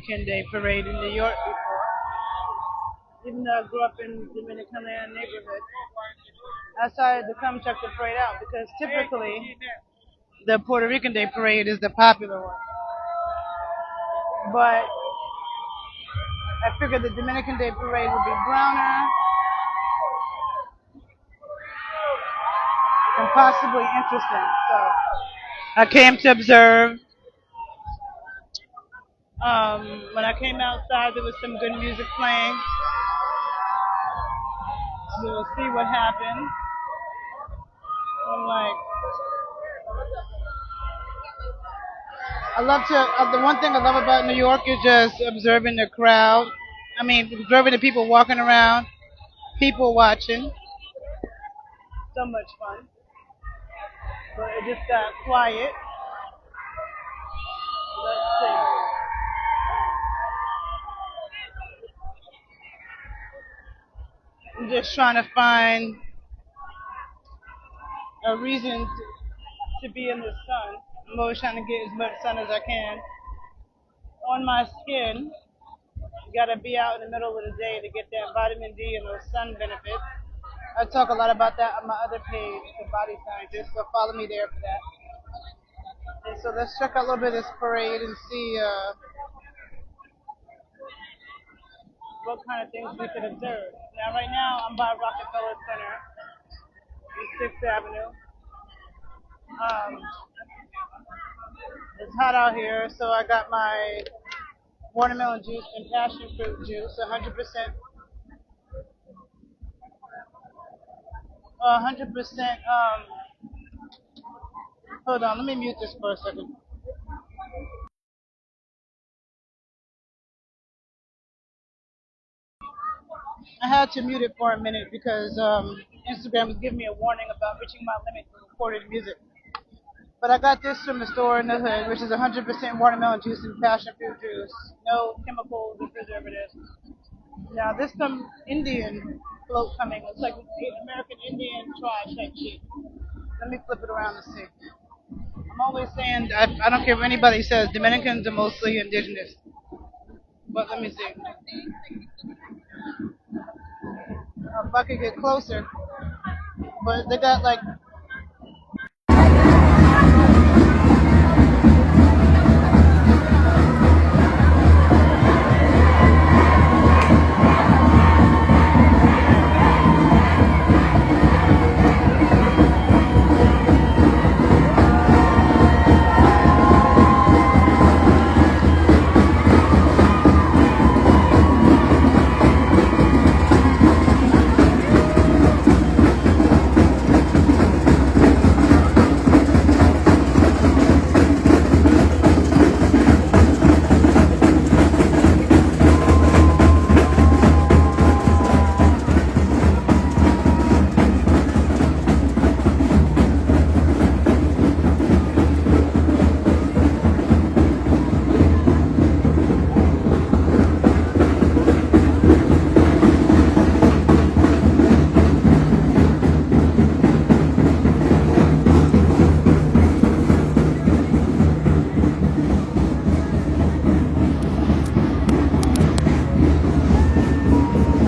Dominican Day parade in New York before. Even though I grew up in Dominican land neighborhood, I decided to come check the parade out because typically the Puerto Rican Day parade is the popular one. But I figured the Dominican Day parade would be browner and possibly interesting. So I came to observe. When I came outside, there was some good music playing. So we'll see what happens. I'm like, I love to. The one thing I love about New York is just observing the crowd. I mean, observing the people walking around, people watching. So much fun. But it just got quiet. Let's see. I'm just trying to find a reason to be in the sun. I'm always trying to get as much sun as I can on my skin. You gotta be out in the middle of the day to get that vitamin D and those sun benefits. I talk a lot about that on my other page, The Body Scientist, so follow me there for that. And so let's check out a little bit of this parade and see what kind of things we could observe. Now, right now, I'm by Rockefeller Center in 6th Avenue. Um, it's hot out here, so I got my watermelon juice and passion fruit juice, 100%, 100%. Hold on, let me mute this for a second. I had to mute it for a minute because Instagram was giving me a warning about reaching my limit for recorded music. But I got this from the store in the hood, which is 100% watermelon juice and passion fruit juice. No chemicals or preservatives. Now, this some Indian float coming. It's like American Indian trash type shit. Let me flip it around and see. I'm always saying, I don't care if anybody says, Dominicans are mostly indigenous. But let me see. If I could get closer. But they got like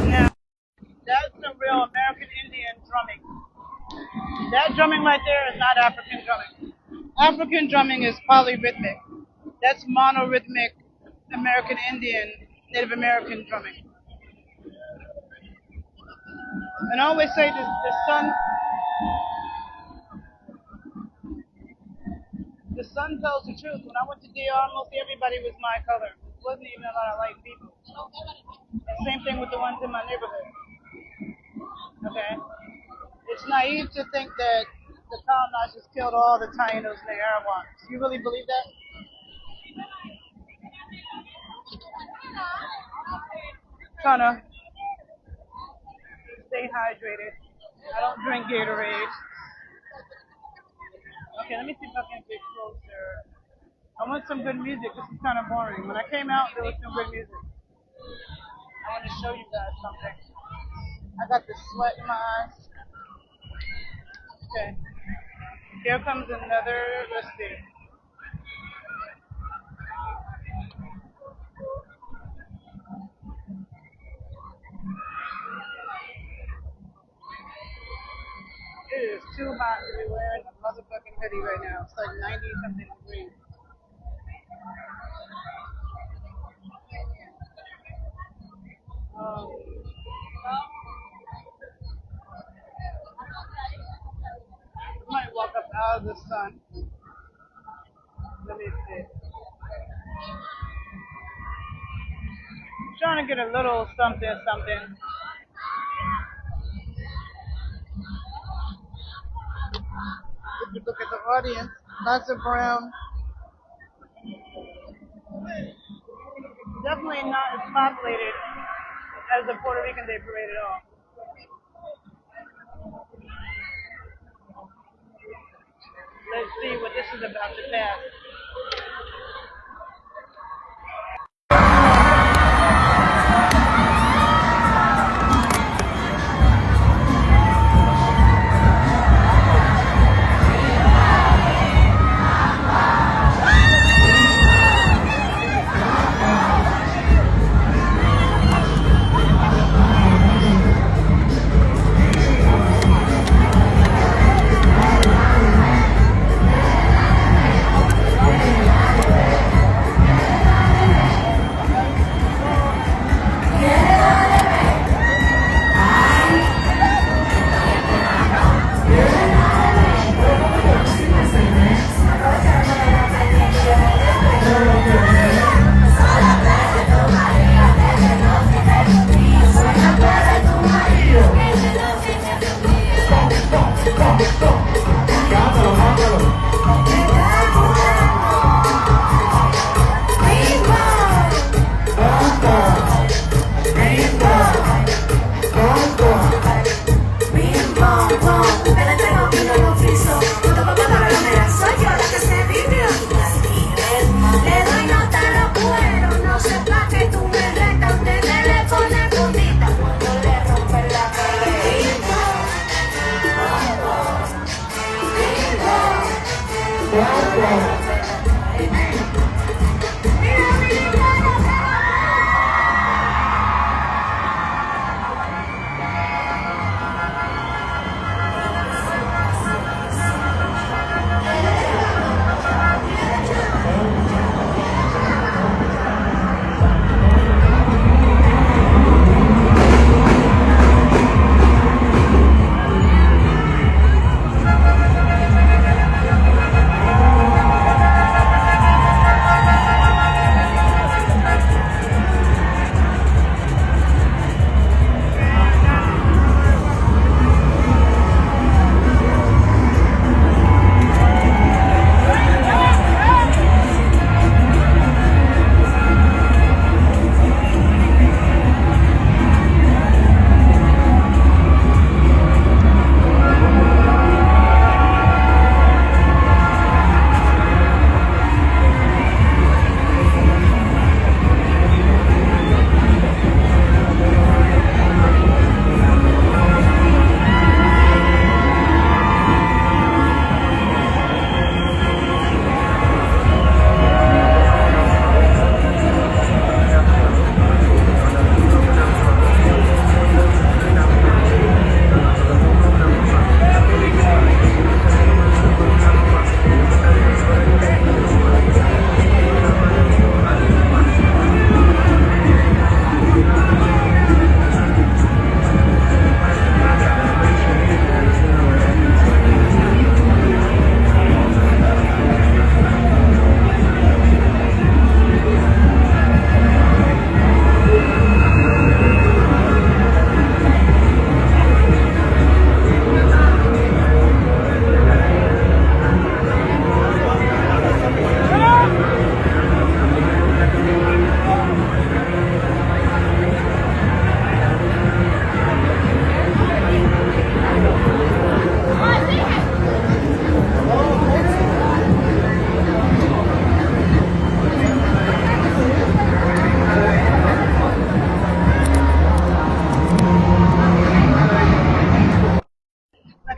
now that's some real American Indian drumming. That drumming right there is not African drumming. African drumming is polyrhythmic. That's monorhythmic American Indian, Native American drumming. And I always say the sun tells the truth. When I went to DR, almost everybody was my color. It wasn't even a lot of light people. And same thing with the ones in my neighborhood. Okay? It's naive to think that the colonizers killed all the Tainos and the Arawaks. You really believe that? Trying to stay hydrated. I don't drink Gatorade. Okay, let me see if I can get closer. I want some good music. This is kind of boring. When I came out, there was some good music. I want to show you guys something. I got the sweat in my eyes. Okay, here comes another. Let's see. too hot to be wearing a motherfucking hoodie right now. It's like 90 something degrees. Um, I might walk up out of the sun. Let me see. Trying to get a little something, something. If you look at the audience, lots of brown. Definitely not as populated as the Puerto Rican Day Parade at all. Let's see what this is about to pass.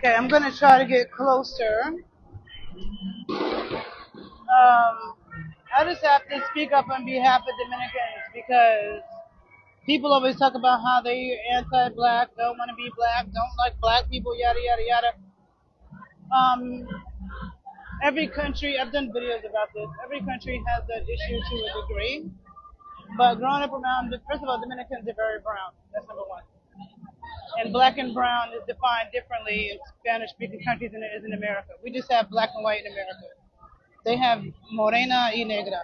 Okay, I'm gonna try to get closer. I just have to speak up on behalf of Dominicans because people always talk about how they anti-black, don't want to be black, don't like black people, yada yada yada. Um, every country, I've done videos about this. Every country has that issue to a degree. But growing up around, first of all, Dominicans are very brown. That's number one. And black and brown is defined differently in Spanish-speaking countries than it is in America. We just have black and white in America. They have morena y negra.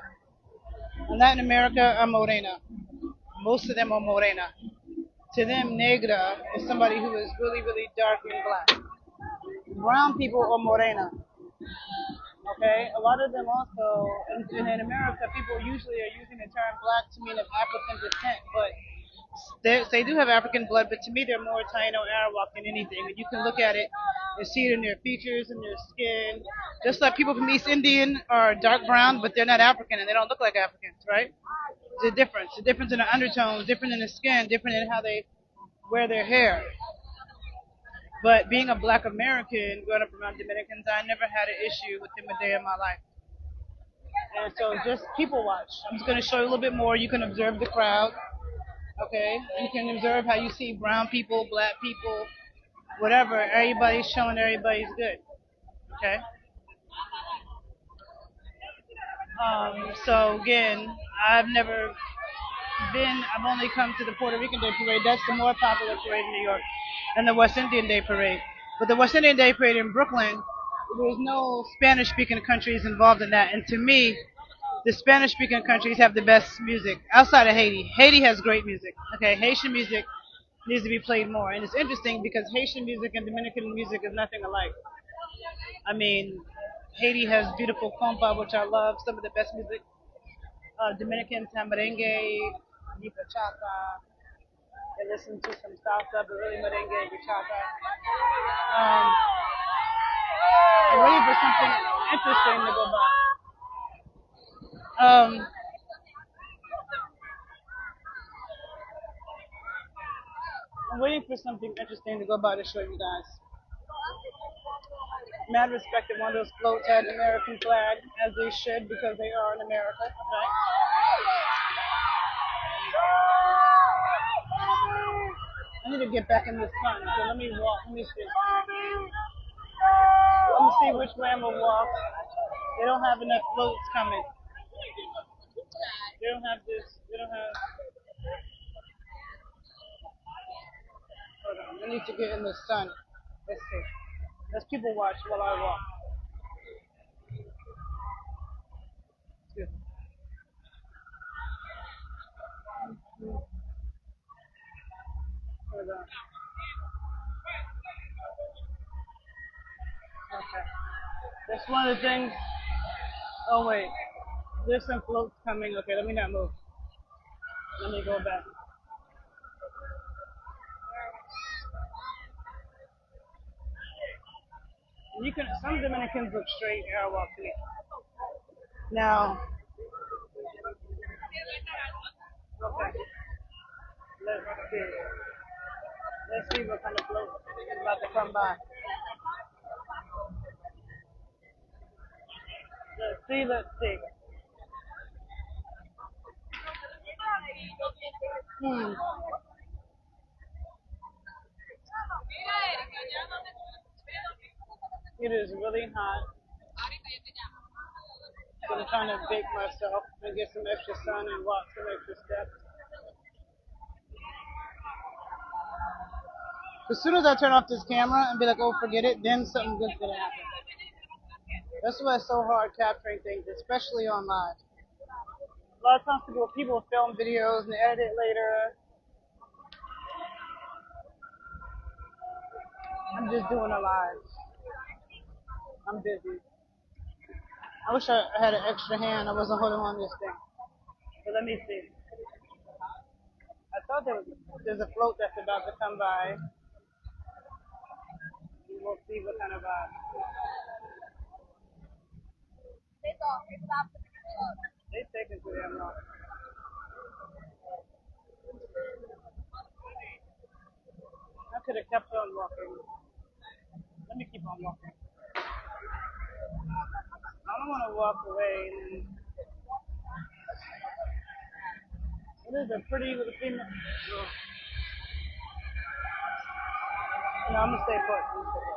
In Latin America, are morena. Most of them are morena. To them, negra is somebody who is really, really dark and black. Brown people are morena. Okay, a lot of them also, in America, people usually are using the term black to mean of African descent, but they do have African blood, but to me they're more Taino Arawak than anything. And you can look at it and see it in their features and their skin. Just like people from East Indian are dark brown, but they're not African and they don't look like Africans, right? There's a difference. The difference in the undertones, different in the skin, different in how they wear their hair. But being a black American, growing up around Dominicans, I never had an issue with them a day in my life. And so just people watch. I'm just going to show you a little bit more. You can observe the crowd. Okay? You can observe how you see brown people, black people, whatever. Everybody's showing everybody's good. Okay? So again, I've never I've only come to the Puerto Rican Day Parade. That's the more popular parade in New York than the West Indian Day Parade. But the West Indian Day Parade in Brooklyn, there's no Spanish speaking countries involved in that. And to me, the Spanish speaking countries have the best music outside of Haiti. Haiti has great music. Okay, Haitian music needs to be played more. And it's interesting because Haitian music and Dominican music is nothing alike. I mean, Haiti has beautiful compa, which I love, some of the best music. Dominicans have merengue, y bachata. They listen to some salsa, but really merengue and bachata. Um, I'm waiting for something interesting to go by. I'm waiting for something interesting to go by to show you guys. Mad respect that one of those floats had an American flag, as they should, because they are in America, right? I need to get back in the sun, so let me walk. Let me see. Let me see which way I'm gonna walk. They don't have enough floats coming. They don't have this. They don't have. Hold on. I need to get in the sun. Let's see. Let's people watch while I walk. Excuse me. Hold on. Okay. That's one of the things. Oh wait. There's some floats coming. Okay, let me not move. Let me go back. You can. Some Dominicans look straight airwalk to me. Now, okay. Let's see. Let's see what kind of float is about to come by. Let's see. Let's see. Hmm. It is really hot. So I'm trying to bake myself and get some extra sun and walk some extra steps. As soon as I turn off this camera and be like, oh, forget it, then something good's gonna happen. That's why it's so hard capturing things, especially on live. A lot of times people film videos and edit it later. I'm just doing a live. I'm busy. I wish I had an extra hand. I wasn't holding on this thing. But let me see. I thought there's a float that's about to come by. We'll see what kind of vibe. They taking too damn long. I could have kept on walking. Let me keep on walking. I don't want to walk away. It is a pretty little female. No, I'm gonna stay put. I'm gonna stay put.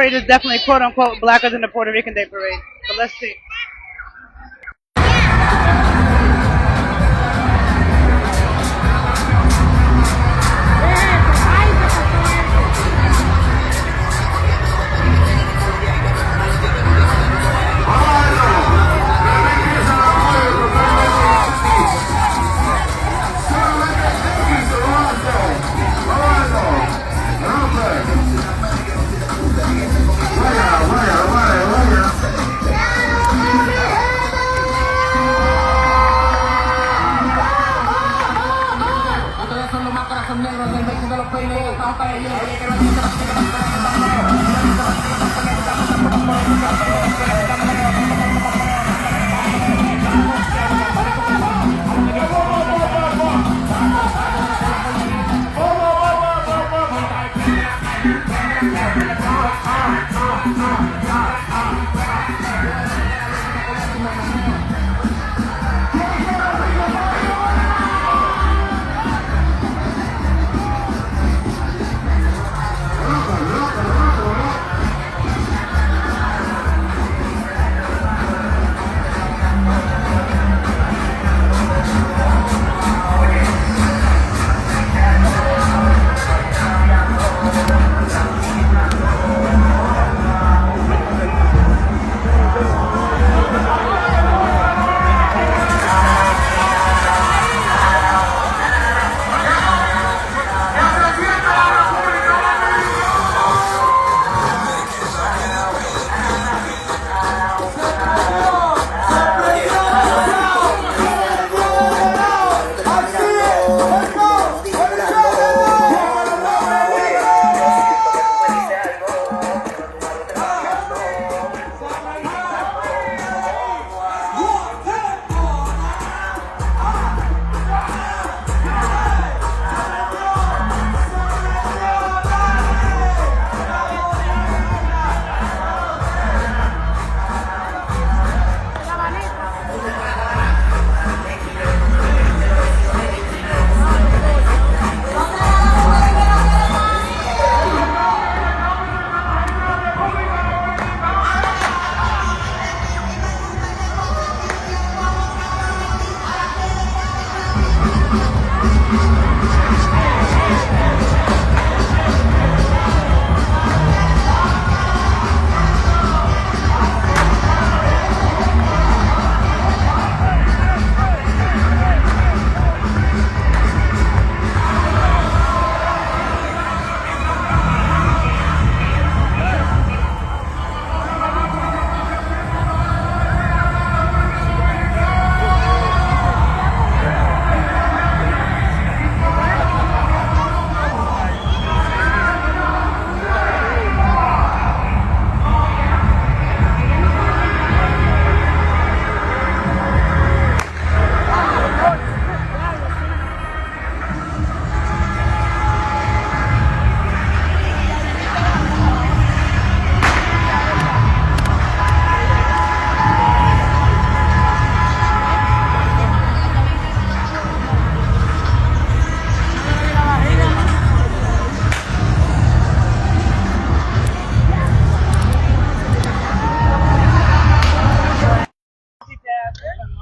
parade is definitely quote unquote blacker than the Puerto Rican Day Parade. But let's see.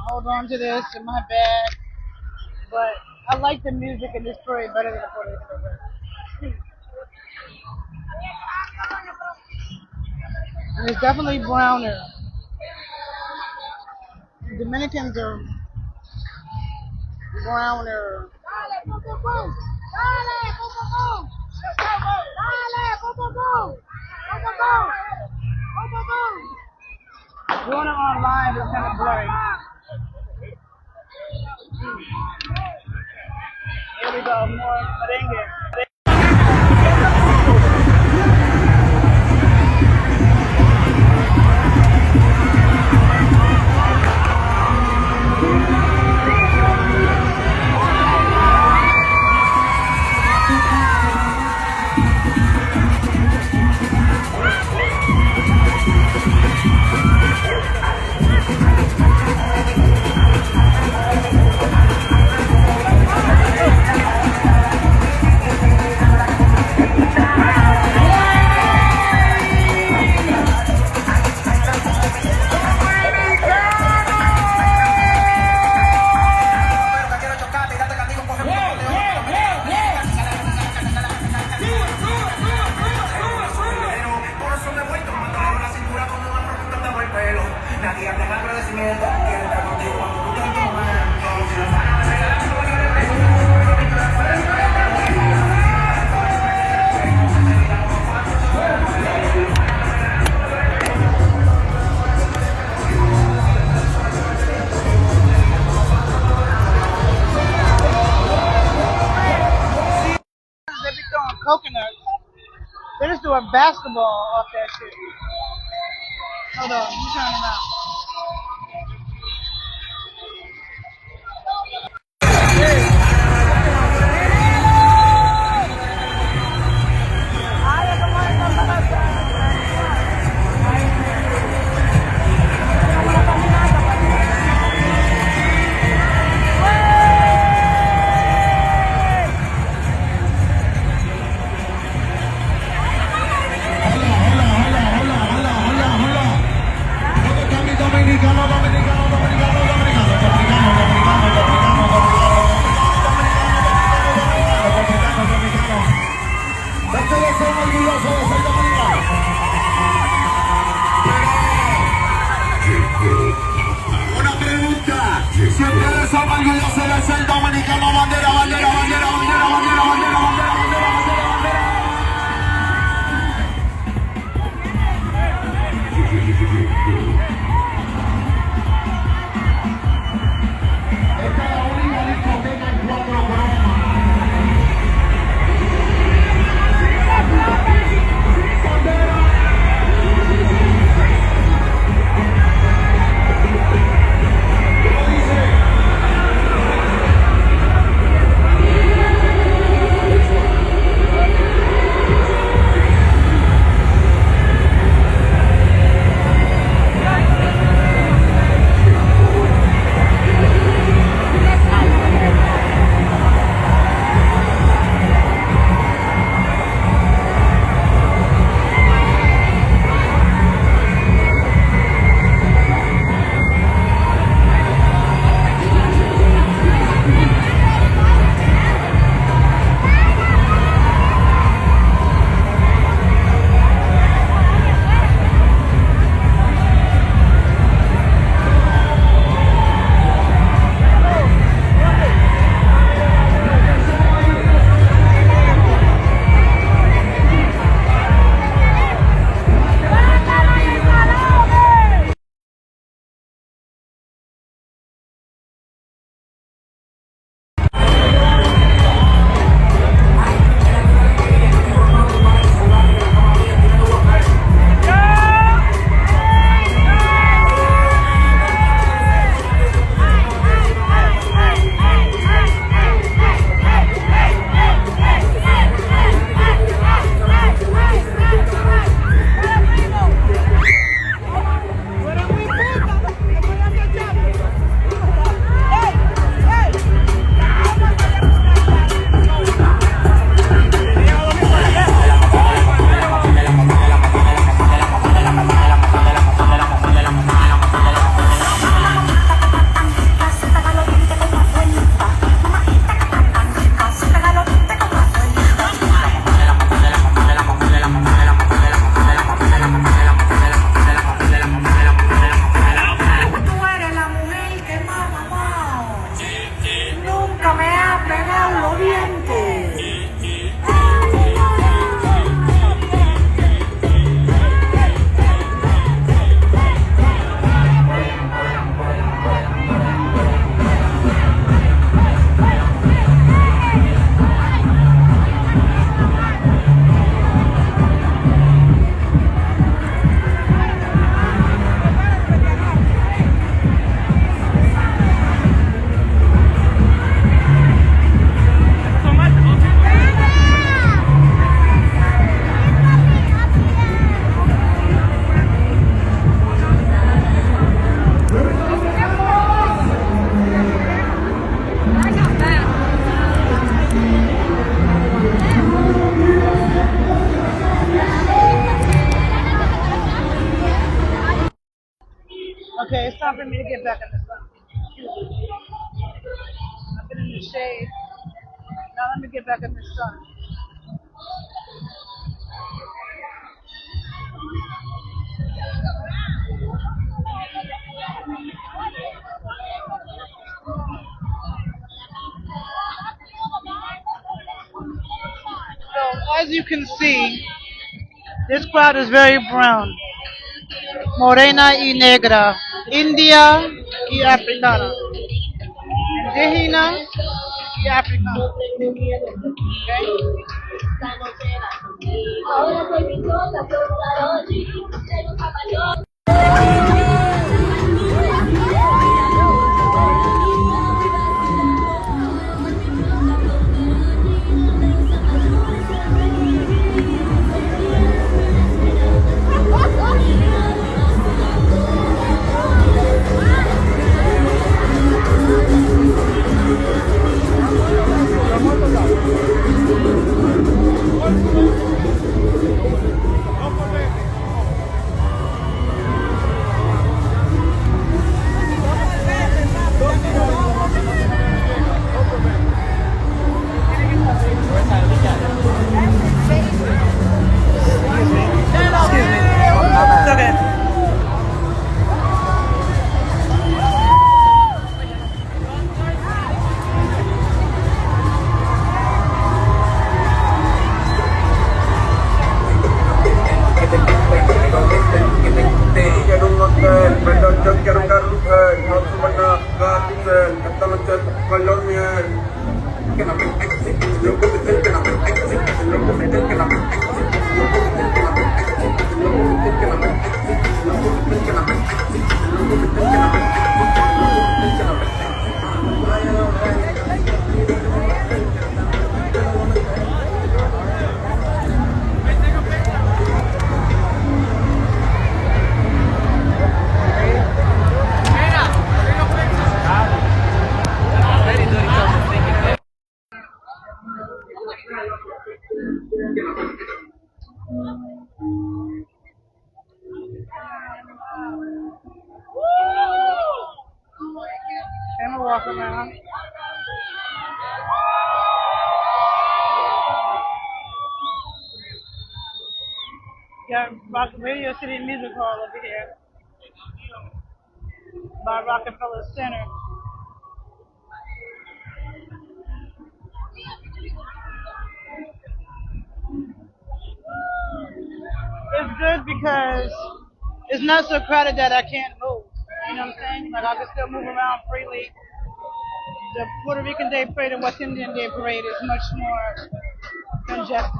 Hold on to this in my bag, but I like the music in this parade better than the Puerto Rican parade. And it's definitely browner. Dominicans are browner. Doing it on live is kind of blurry. Here we go, more merengue. They be throwing coconuts. They just do a basketball off that shit. Hold on, let me turn around. Una pregunta, si ustedes son orgullosos de ser dominicano, bandera, bandera, bandera, bandera, bandera, bandera, bandera, bandera, bandera, bandera. Esta es la única discoteca en 4 cromas. Okay, it's time for me to get back in the sun. I've been in the shade. Now let me get back in the sun. As you can see, this crowd is very brown. Morena y negra. India y africana. Indígena y africana. Okay? I'm gonna walk around. Got Radio City Music Hall over here by Rockefeller Center. It's good because it's not so crowded that I can't move. You know what I'm saying? Like I can still move around freely. The Puerto Rican Day Parade and West Indian Day Parade is much more congested.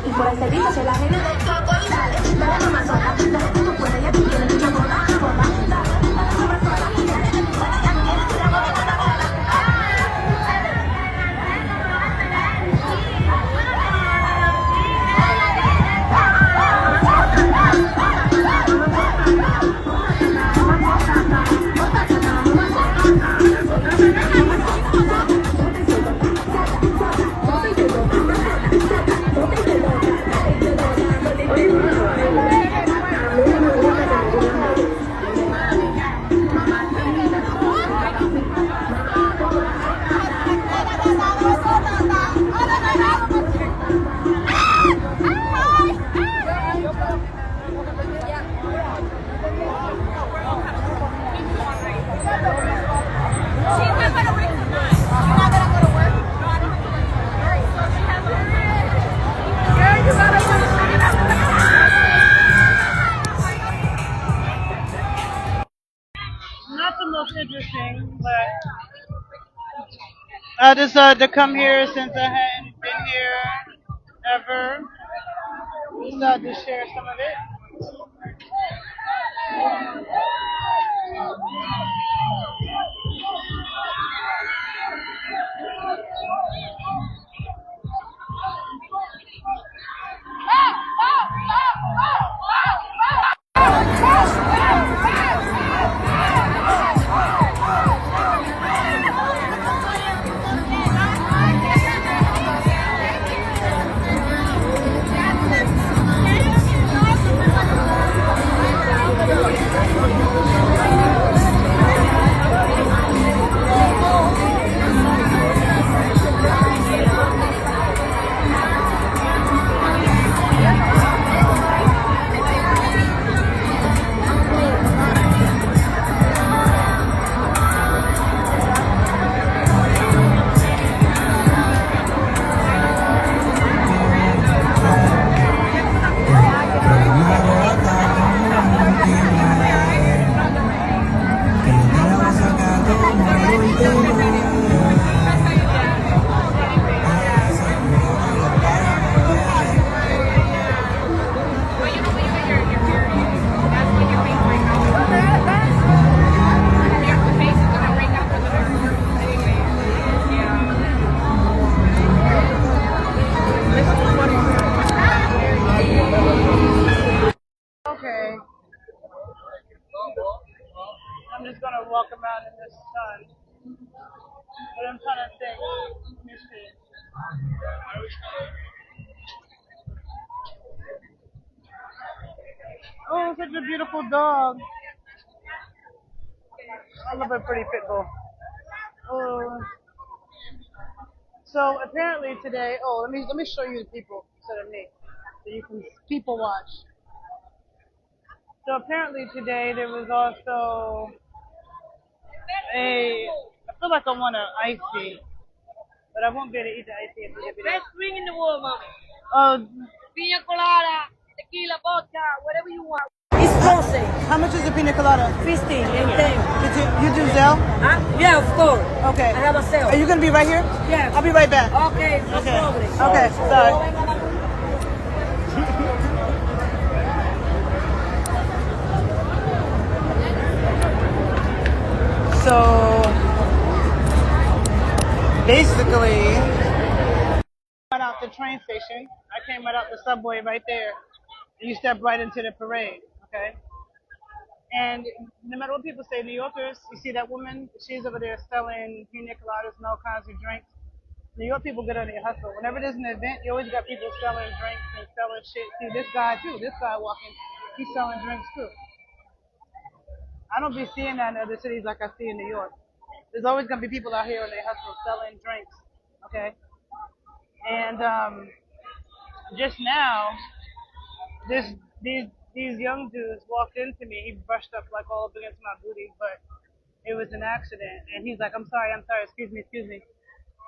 Y por el servicio se la genio del coco y dale, dale mamá sola, dale que tú puedes, ya tú tienes mucha bola, bola, dale, dale mamá sola, dale que tú puedes, ya tú tienes mucha bola, bola, bola. Not the most interesting, but I decided to come here since I hadn't been here ever. Decided to share some of it. Okay. I'm just gonna walk around in this sun. But I'm trying to think. Let me see. Oh, such a beautiful dog. I love a pretty pit bull. Oh. So apparently today, let me show you the people instead of me, so you can people watch. So apparently today there was also I feel like I want an icy, but I won't be able to eat the icy if you give me that. Best drink in the world, mama. Oh, pina colada, tequila, vodka, whatever you want. It's frozen. How much is the pina colada? 15 and 10. You do Zell? Huh? Yeah, of course. Okay. I have a sale. Are you gonna be right here? Yeah. I'll be right back. Okay, no Okay. problem. Okay. Sorry. So basically, right out the train station. I came right out the subway right there. And you step right into the parade. Okay. And no matter what people say, New Yorkers, you see that woman? She's over there selling pina coladas and all kinds of drinks. New York people get on their hustle. Whenever there's an event, you always got people selling drinks and selling shit. See this guy too. This guy walking, he's selling drinks too. I don't be seeing that in other cities like I see in New York. There's always gonna be people out here on their hustle selling drinks. Okay. And just now, this these young dudes walked into me. He brushed up like all up against my booty, but it was an accident. And he's like, I'm sorry, excuse me, excuse me.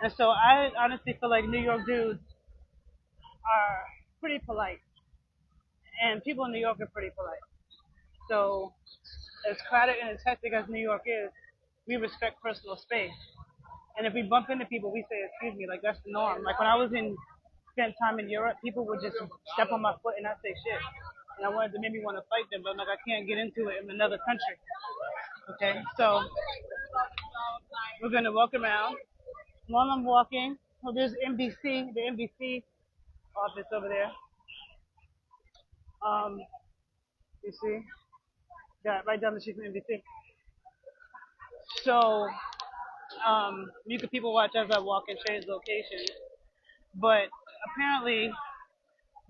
And so I honestly feel like New York dudes are pretty polite, and people in New York are pretty polite. So as crowded and as hectic as New York is, we respect personal space. And if we bump into people, we say excuse me, like that's the norm. Like when I was in spent time in Europe, people would just step on my foot and not say shit. And I wanted to maybe want to fight them, but I'm like I can't get into it in another country. Okay, so we're gonna walk around. While I'm walking, well, there's the NBC office over there. Um, you see, got right down the street from NBC. So you could people watch as I walk and change locations. But apparently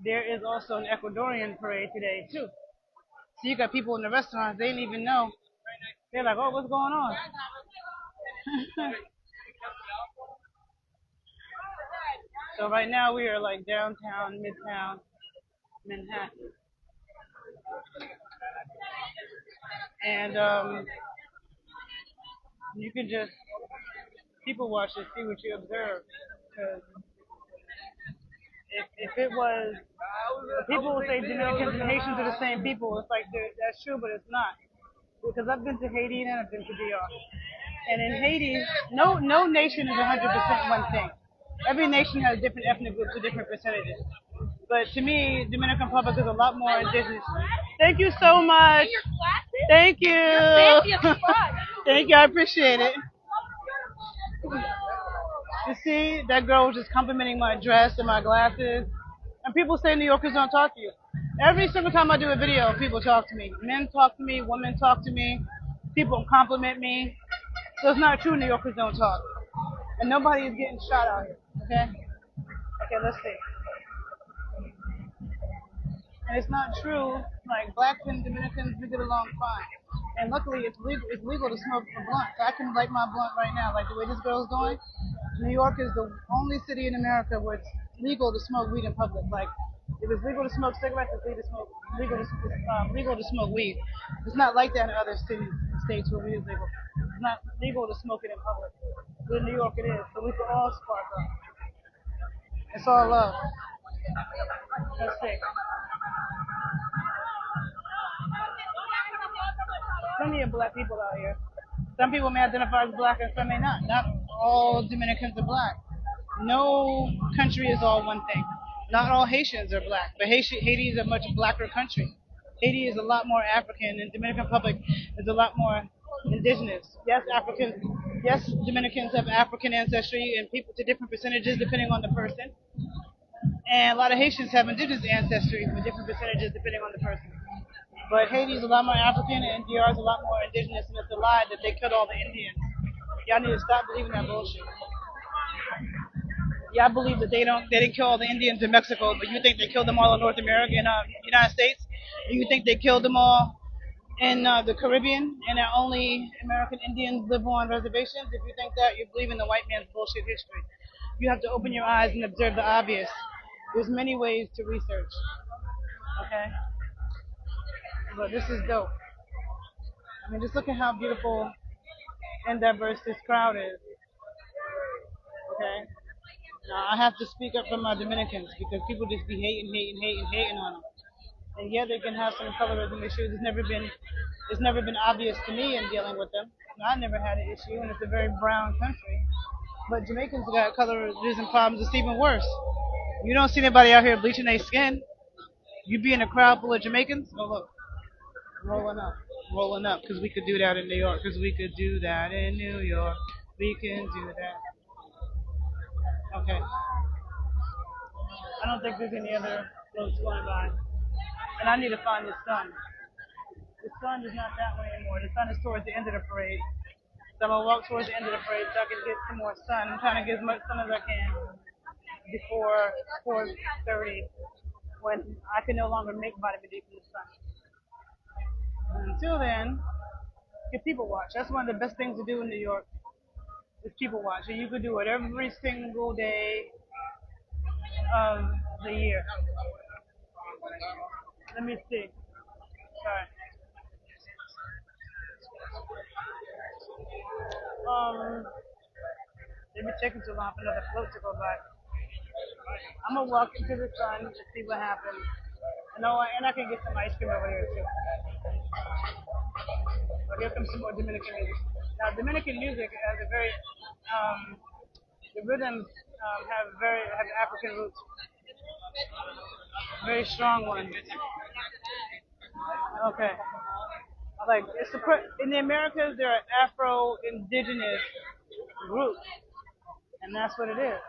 there is also an Ecuadorian parade today too. So you got people in the restaurants, they didn't even know. They're like, oh, what's going on? So right now we are like downtown, midtown, Manhattan. And you can just people watch and see what you observe. Because if it was, people will say Dominicans and Haitians are the same people. It's like that's true, but it's not. Because I've been to Haiti and I've been to DR. And in Haiti, no nation is 100% one thing. Every nation has different ethnic groups with different percentages. But to me, Dominican Republic is a lot more indigenous. Thank you so much. Thank you. Thank you. I appreciate it. You see, that girl was just complimenting my dress and my glasses. And people say New Yorkers don't talk to you. Every single time I do a video, people talk to me. Men talk to me, women talk to me, people compliment me. So it's not true New Yorkers don't talk. And nobody is getting shot out here. Okay? Okay, let's see. And it's not true. Like blacks and Dominicans, we get along fine. And luckily, it's legal to smoke a blunt. So I can light my blunt right now. Like the way this girl's going. New York is the only city in America where it's legal to smoke weed in public. Like if it's legal to smoke cigarettes, it's legal to smoke weed. It's not like that in other cities and states where weed is legal. It's not legal to smoke it in public. But in New York, it is. So we can all spark up. It's all love. Let's see. Plenty of black people out here. Some people may identify as black and some may not. Not all Dominicans are black. No country is all one thing. Not all Haitians are black, but Haiti is a much blacker country. Haiti is a lot more African, and Dominican Republic is a lot more indigenous. Yes, Dominicans have African ancestry, and people to different percentages depending on the person. And a lot of Haitians have indigenous ancestry with different percentages depending on the person. But Haiti is a lot more African and DR is a lot more indigenous, and it's a lie that they killed all the Indians. Y'all need to stop believing that bullshit. Y'all believe that they didn't kill all the Indians in Mexico, but you think they killed them all in North America and United States? And you think they killed them all in the Caribbean and that only American Indians live on reservations? If you think that, you're believing the white man's bullshit history. You have to open your eyes and observe the obvious. There's many ways to research. Okay? But this is dope. I mean, just look at how beautiful and diverse this crowd is. Okay? Now, I have to speak up for my Dominicans because people just be hating on them. And yeah, they can have some colorism issues. It's never been obvious to me in dealing with them. I never had an issue, and it's a very brown country. But Jamaicans got colorism problems. It's even worse. You don't see anybody out here bleaching their skin. You be in a crowd full of Jamaicans. Oh look, rolling up, because we could do that in New York. Because we could do that in New York. We can do that. Okay. I don't think there's any other roads going by. And I need to find the sun. The sun is not that way anymore. The sun is towards the end of the parade. So I'm going to walk towards the end of the parade so I can get some more sun. I'm trying to get as much sun as I can before 4:30 when I can no longer make vitamin D from the sun. And until then, get people watch. That's one of the best things to do in New York is people watch. And you could do it every single day of the year. Let me see. Sorry. They've been taking too long for another float to go by. I'm gonna walk into the sun to see what happens. And I can get some ice cream over here too. But here comes some more Dominican music. Now Dominican music has a very the rhythms have African roots. Very strong ones. Okay. Like in the Americas there are Afro indigenous roots. And that's what it is.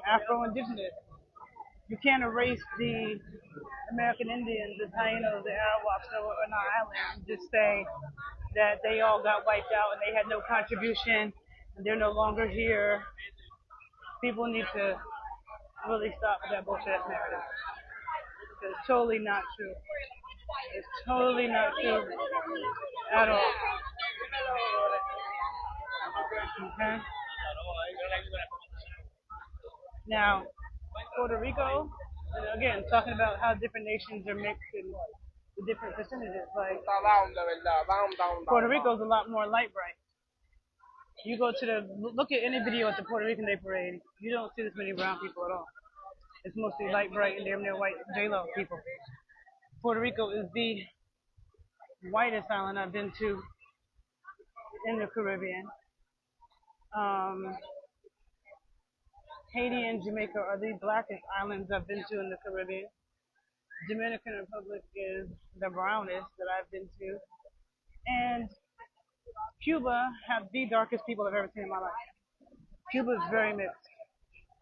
Afro indigenous. You can't erase the American Indians, the Tainos, the Arawaks that were on our island and just say that they all got wiped out and they had no contribution and they're no longer here. People need to really stop with that bullshit narrative. Because it's totally not true. It's totally not true at all. Okay? Now, Puerto Rico, and again, talking about how different nations are mixed and the different percentages. Like, Puerto Rico is a lot more light bright. You go to look at any video at the Puerto Rican Day Parade, you don't see this many brown people at all. It's mostly light bright and damn near white J-Lo people. Puerto Rico is the whitest island I've been to in the Caribbean. Haiti and Jamaica are the blackest islands I've been to in the Caribbean. Dominican Republic is the brownest that I've been to. And Cuba have the darkest people I've ever seen in my life. Cuba is very mixed.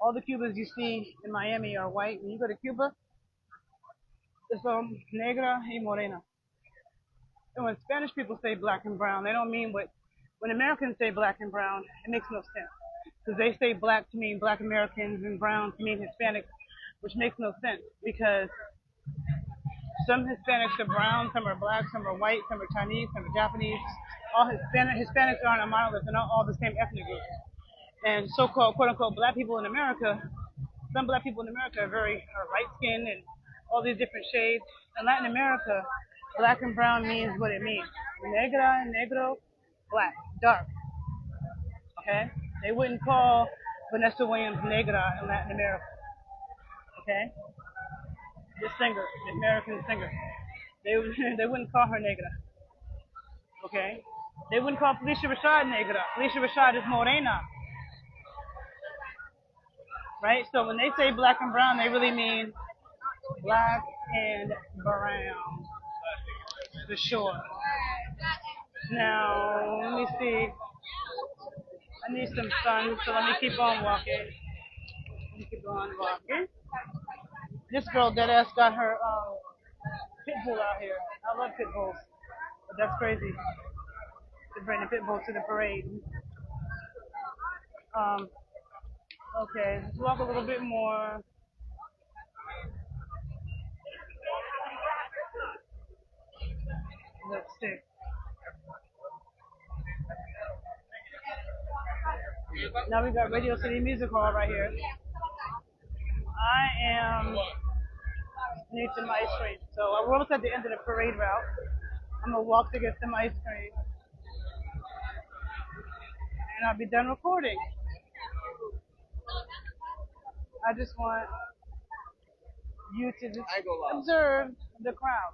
All the Cubans you see in Miami are white. When you go to Cuba, it's negra y morena. And when Spanish people say black and brown, they don't mean what. When Americans say black and brown, it makes no sense because they say black to mean black Americans and brown to mean Hispanics, which makes no sense because some Hispanics are brown, some are black, some are white, some are Chinese, some are Japanese. All Hispanics aren't a monolith; they're not all the same ethnic group. And so-called quote unquote black people in America, some black people in America are light skinned and all these different shades. In Latin America, black and brown means what it means. Negra and negro, black, dark. Okay? They wouldn't call Vanessa Williams negra in Latin America. Okay? This singer, the American singer. They they wouldn't call her negra. Okay? They wouldn't call Felicia Rashad negra. Felicia Rashad is morena. Right? So when they say black and brown, they really mean black and brown. For sure. Now, let me see. I need some sun, so let me keep on walking. Let me keep on walking. This girl dead ass got her pit bull out here. I love pit bulls, but that's crazy to bring the pit bull to the parade. Um, okay, let's walk a little bit more. Let's see. Now we got Radio City Music Hall right here. I am need some ice cream. So we're almost at the end of the parade route. I'm gonna walk to get some ice cream, and I'll be done recording. I just want you to just observe the crowd.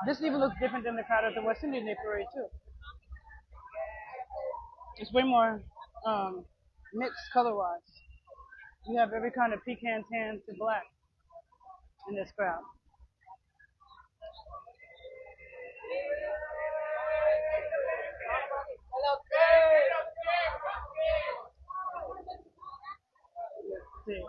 This even looks different than the crowd at the West Indian Day Parade too. It's way more mixed color-wise. You have every kind of pecan tan to black in this crowd. Let's see.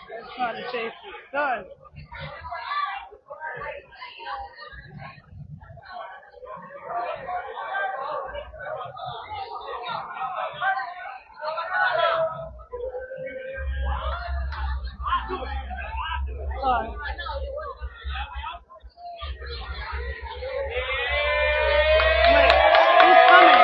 Let's try to chase the sun. Wait, who's coming?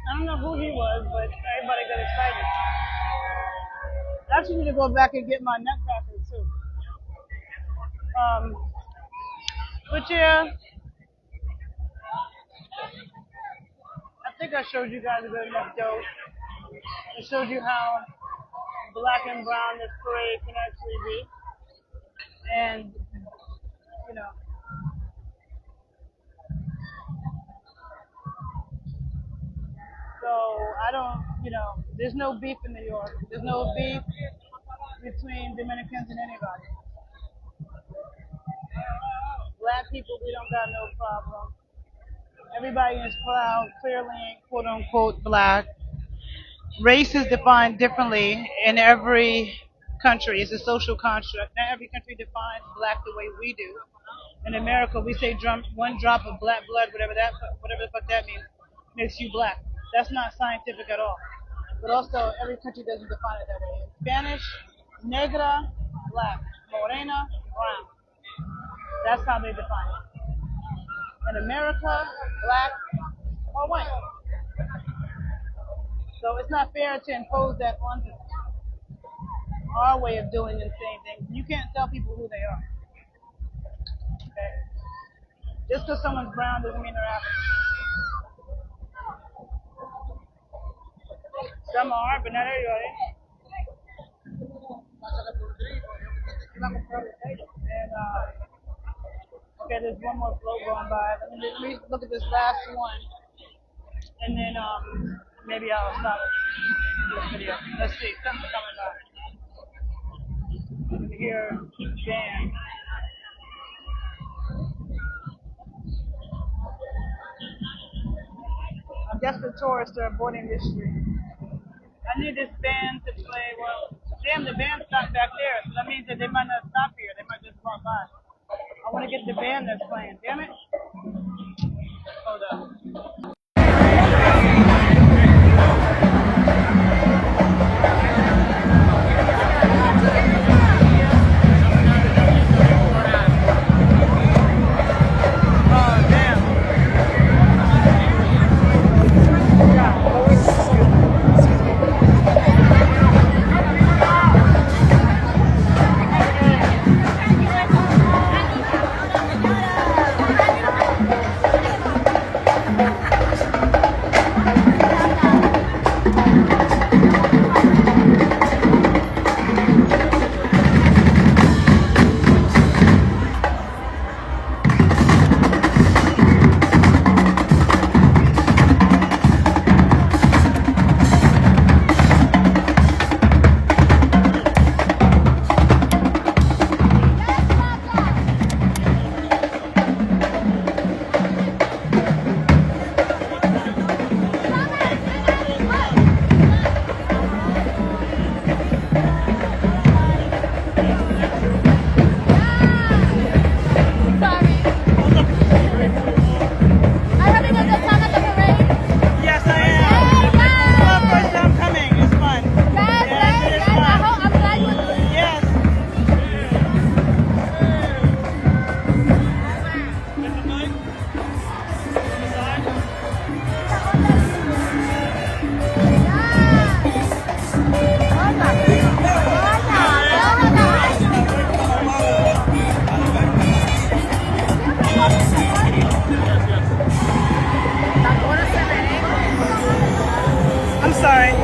I don't know who he was, but everybody got excited. I actually need to go back and get my nutcracker too. But yeah, I think I showed you guys a good enough dose. I showed you how black and brown this parade can actually be. And, you know, so I don't, there's no beef in New York. There's no beef between Dominicans and anybody. Black people, we don't got no problem. Everybody in this crowd clearly ain't quote unquote black. Race is defined differently in every country. It's a social construct. Not every country defines black the way we do. In America, we say one drop of black blood, whatever the fuck that means, makes you black. That's not scientific at all. But also, every country doesn't define it that way. In Spanish, negra, black. Morena, brown. That's how they define it. In America, black or white. So it's not fair to impose that onto our way of doing and saying things. You can't tell people who they are. Okay? Just because someone's brown doesn't mean they're African. Some are, but not everybody. And okay, there's one more float going by. Let me look at this last one, and then maybe I'll stop this video. Let's see, something's coming by. You can hear band. I guess the tourists are boarding this street. I need this band to play. Well, damn, the band stopped back there, so that means that they might not stop here. They might just walk by. I want to get the band that's playing. Damn it. Hold up. I'm sorry.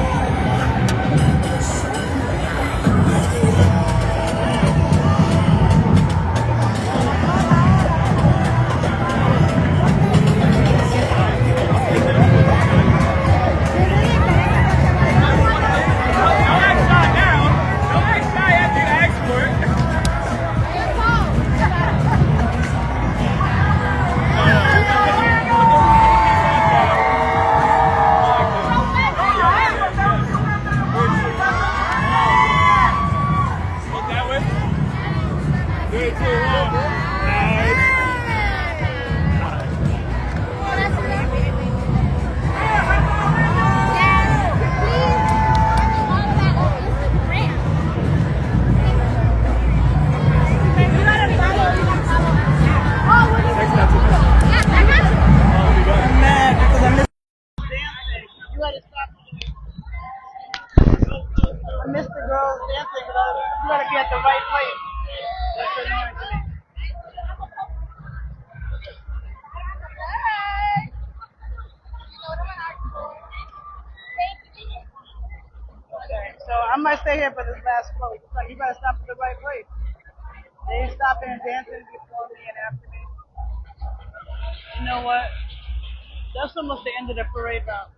I missed the girls dancing, but you gotta be at the right place. That's annoying to me. Okay, so I might stay here for this last quote. Like, you gotta stop at the right place. They stopping and dancing before me and after me. You know what? That's almost the end of the parade route.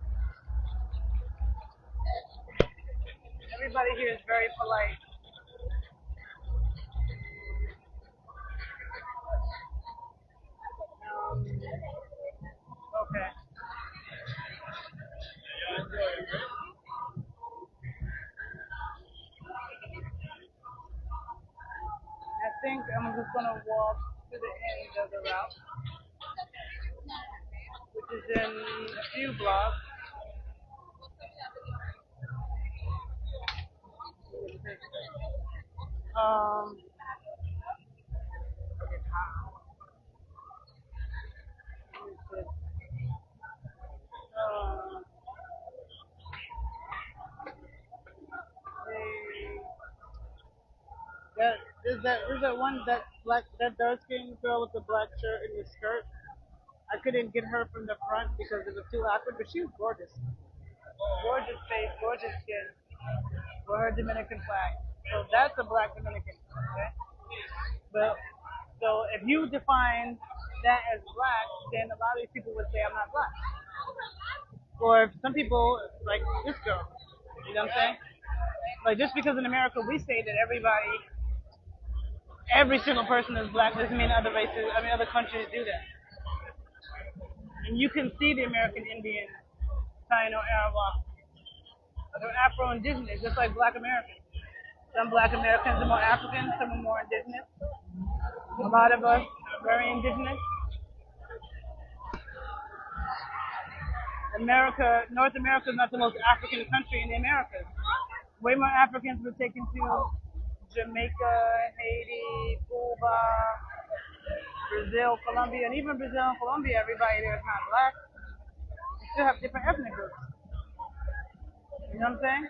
Everybody here is very polite. Okay. just gonna walk to the end of the route, which is in a few blocks. Um, um, there's that one that dark skinned girl with the black shirt and the skirt. I couldn't get her from the front because it was too awkward, but she was gorgeous. Gorgeous face, gorgeous skin, with her Dominican flag. So that's a black Dominican. Okay? But so if you define that as black, then a lot of these people would say I'm not black. Or some people like this girl. You know what I'm saying? Like just because in America we say that every single person is black doesn't mean other countries do that. And you can see the American Indian, Taino, Arawak. They're Afro-Indigenous, just like Black Americans. Some Black Americans are more African, some are more Indigenous. A lot of us are very Indigenous. North America is not the most African country in the Americas. Way more Africans were taken to Jamaica, Haiti, Cuba, Brazil, Colombia, and even Brazil and Colombia, everybody there is not black. You still have different ethnic groups. You know what I'm saying?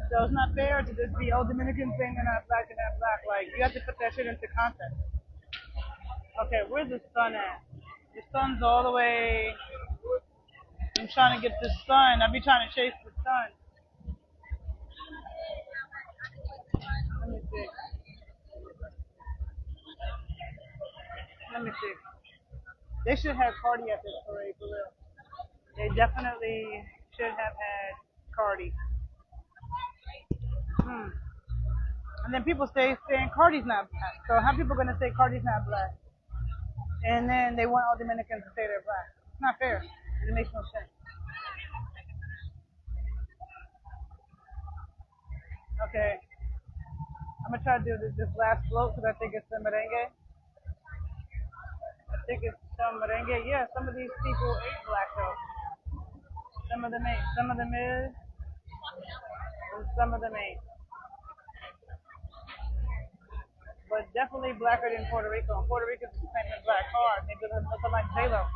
So it's not fair to just be, Dominicans saying they're not black, they're not black. Like, you have to put that shit into context. Okay, where's the sun at? The sun's all the way. I'm trying to get the sun. I be trying to chase the sun. Let me see. Let me see. They should have Cardi at this parade, for real. They definitely should have had Cardi. And then people saying Cardi's not black. So how people gonna say Cardi's not black? And then they want all Dominicans to say they're black. It's not fair. It makes no sense. Okay. I'm gonna try to do this last float because I think it's the merengue. I think it's some merengue. Yeah, some of these people ain't black though. Some of them ain't. Some of them is, and some of them ain't. But definitely blacker than Puerto Rico. And Puerto Rico is claiming black hard. Maybe looking like J-Lo,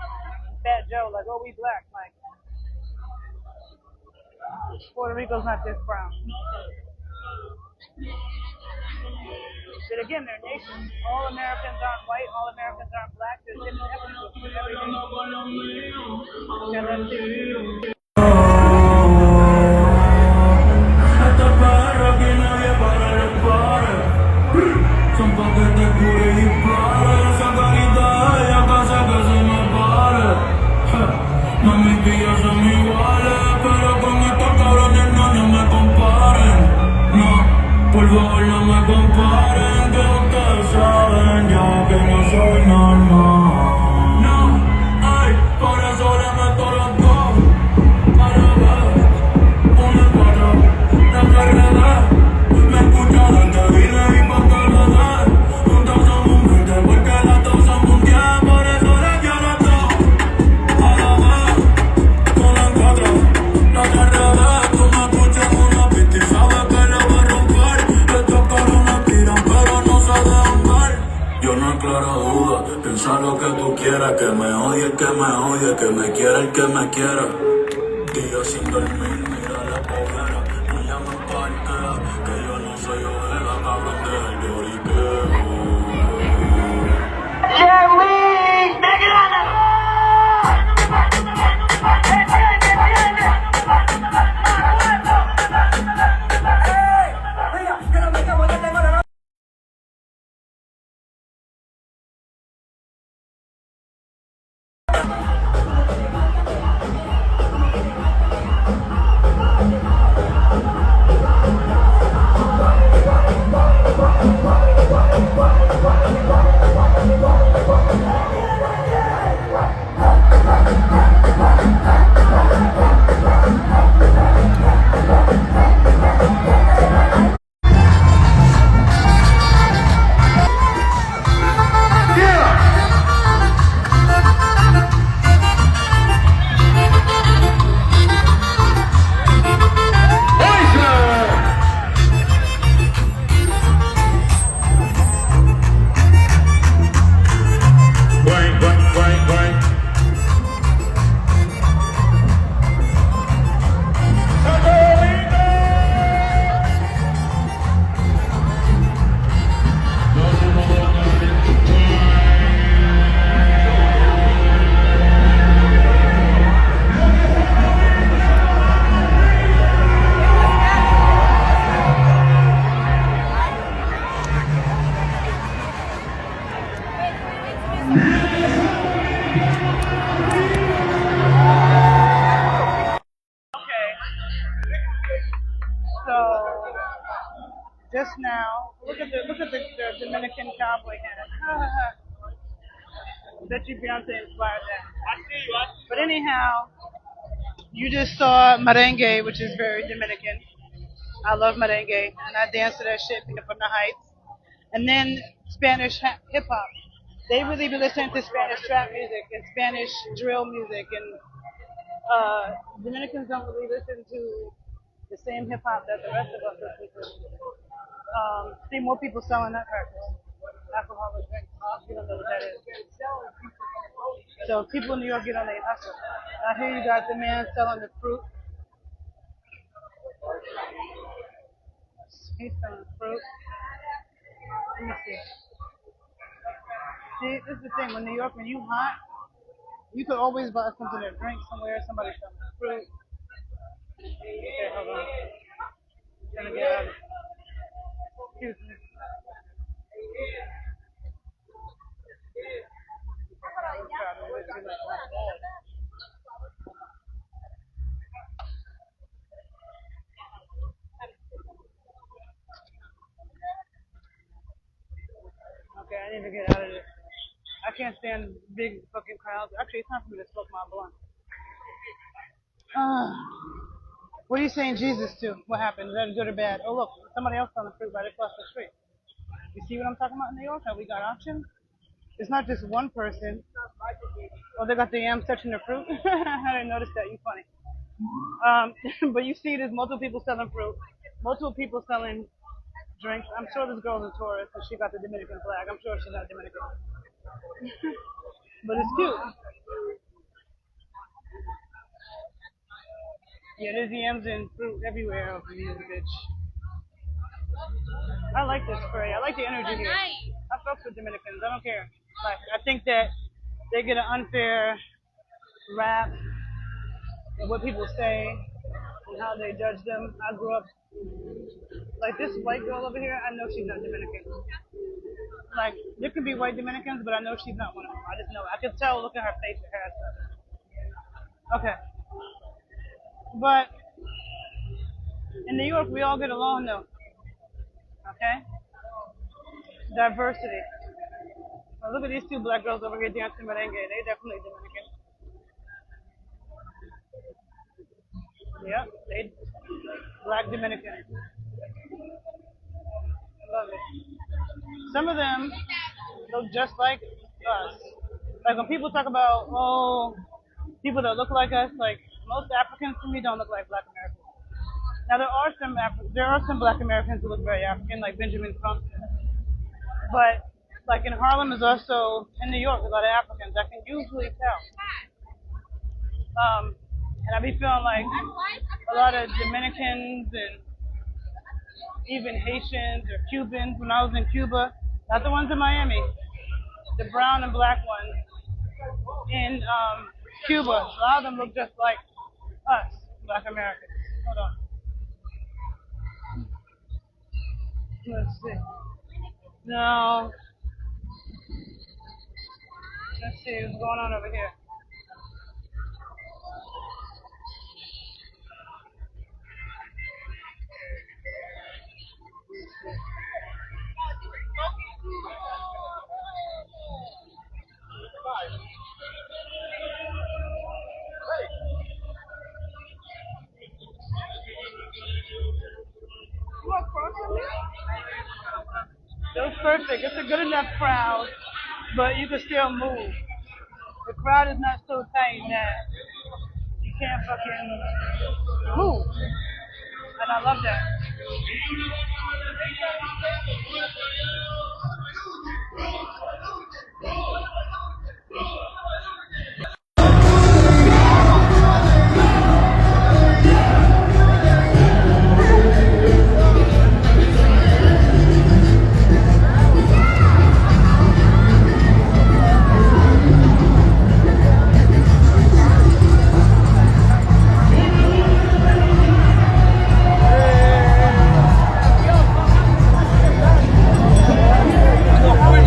Fat Joe, like, oh, we black. Like, Puerto Rico's not this brown. But again, they're nations. All Americans aren't white. All Americans aren't black. There's different ethnic groups in every nation. Okay, let's see. Son paquetes pure y pares. Esa carita de ella que hace que se me pare. Mami, que ya son iguales, pero con estos cabrones no me comparen. No, por favor no me comparen, que ustedes saben ya que no soy normal. No, ay, por eso le meto los dos. Para ver, 1 y 4, la carrera. Me escucha donde vive y pa' que lo dé. Juntos somos 20 porque las dos somos 10. Por eso le quiero todo. A la vez, 1 en 4, no te enredes. Tú me escuchas en una pista y sabes que le va a romper. Estos cabrones tiran pero no se dejan ver. Yo no aclaro duda, piensa lo que tú quieras. Que me odie el que me odie, que me quiera el que me quiera. Día sin dormir, mira la pobreza. No llaman parquea, que yo no soy oveja, cabrón de lloriqueo. now. Look at the Dominican cowboy hat. Bet you Beyonce inspired that. But anyhow, you just saw merengue, which is very Dominican. I love merengue, and I dance to that shit being from the heights. And then Spanish hip hop. They really be listening to Spanish trap music and Spanish drill music, and Dominicans don't really listen to the same hip hop that the rest of us listen to. See more people selling that crackers, alcoholic drinks. You don't know what that is. So people in New York get on their hustle. I hear you got the man selling the fruit. He's selling fruit. Let me see. See, this is the thing. When New York, when you hot, you could always buy something to drink somewhere. Somebody selling fruit. Okay, hold on. Trying to get out of it. Excuse me. Okay, I need to get out of this. I can't stand big fucking crowds. Actually, it's time for me to smoke my blunt. What are you saying Jesus to? What happened? Is that good or bad? Oh, look, somebody else selling fruit right across the street. You see what I'm talking about in New York? How we got options? It's not just one person. Oh, they got the yams touching the fruit? I didn't notice that. You funny. But you see there's multiple people selling fruit, multiple people selling drinks. I'm sure this girl's a tourist, and she got the Dominican flag. I'm sure she's not Dominican. But it's cute. Yeah, there's yams and fruit everywhere over here, bitch. I like this spray. I like the energy here. I fuck with Dominicans. I don't care. Like, I think that they get an unfair rap and what people say and how they judge them. I grew up like this white girl over here. I know she's not Dominican. Like, there can be white Dominicans, but I know she's not one of them. I just know. I can tell. Look at her face and hair stuff. Okay, but in New York, we all get along though. Okay, diversity. Now look at these two black girls over here dancing merengue. They definitely Dominican. Yep, they black Dominican. Love it. Some of them look just like us. Like when people talk about, oh, people that look like us, like most Africans to me don't look like black Americans. Now there are some black Americans who look very African, like Benjamin Crump. But like in Harlem is also in New York, a lot of Africans. I can usually tell. And I be feeling like a lot of Dominicans and even Haitians or Cubans when I was in Cuba, not the ones in Miami, the brown and black ones in Cuba. A lot of them look just like us, black Americans. Hold on. Let's see. No. Let's see what's going on over here. It was perfect. It's a good enough crowd, but you can still move. The crowd is not so tight that you can't fucking move. And I love that.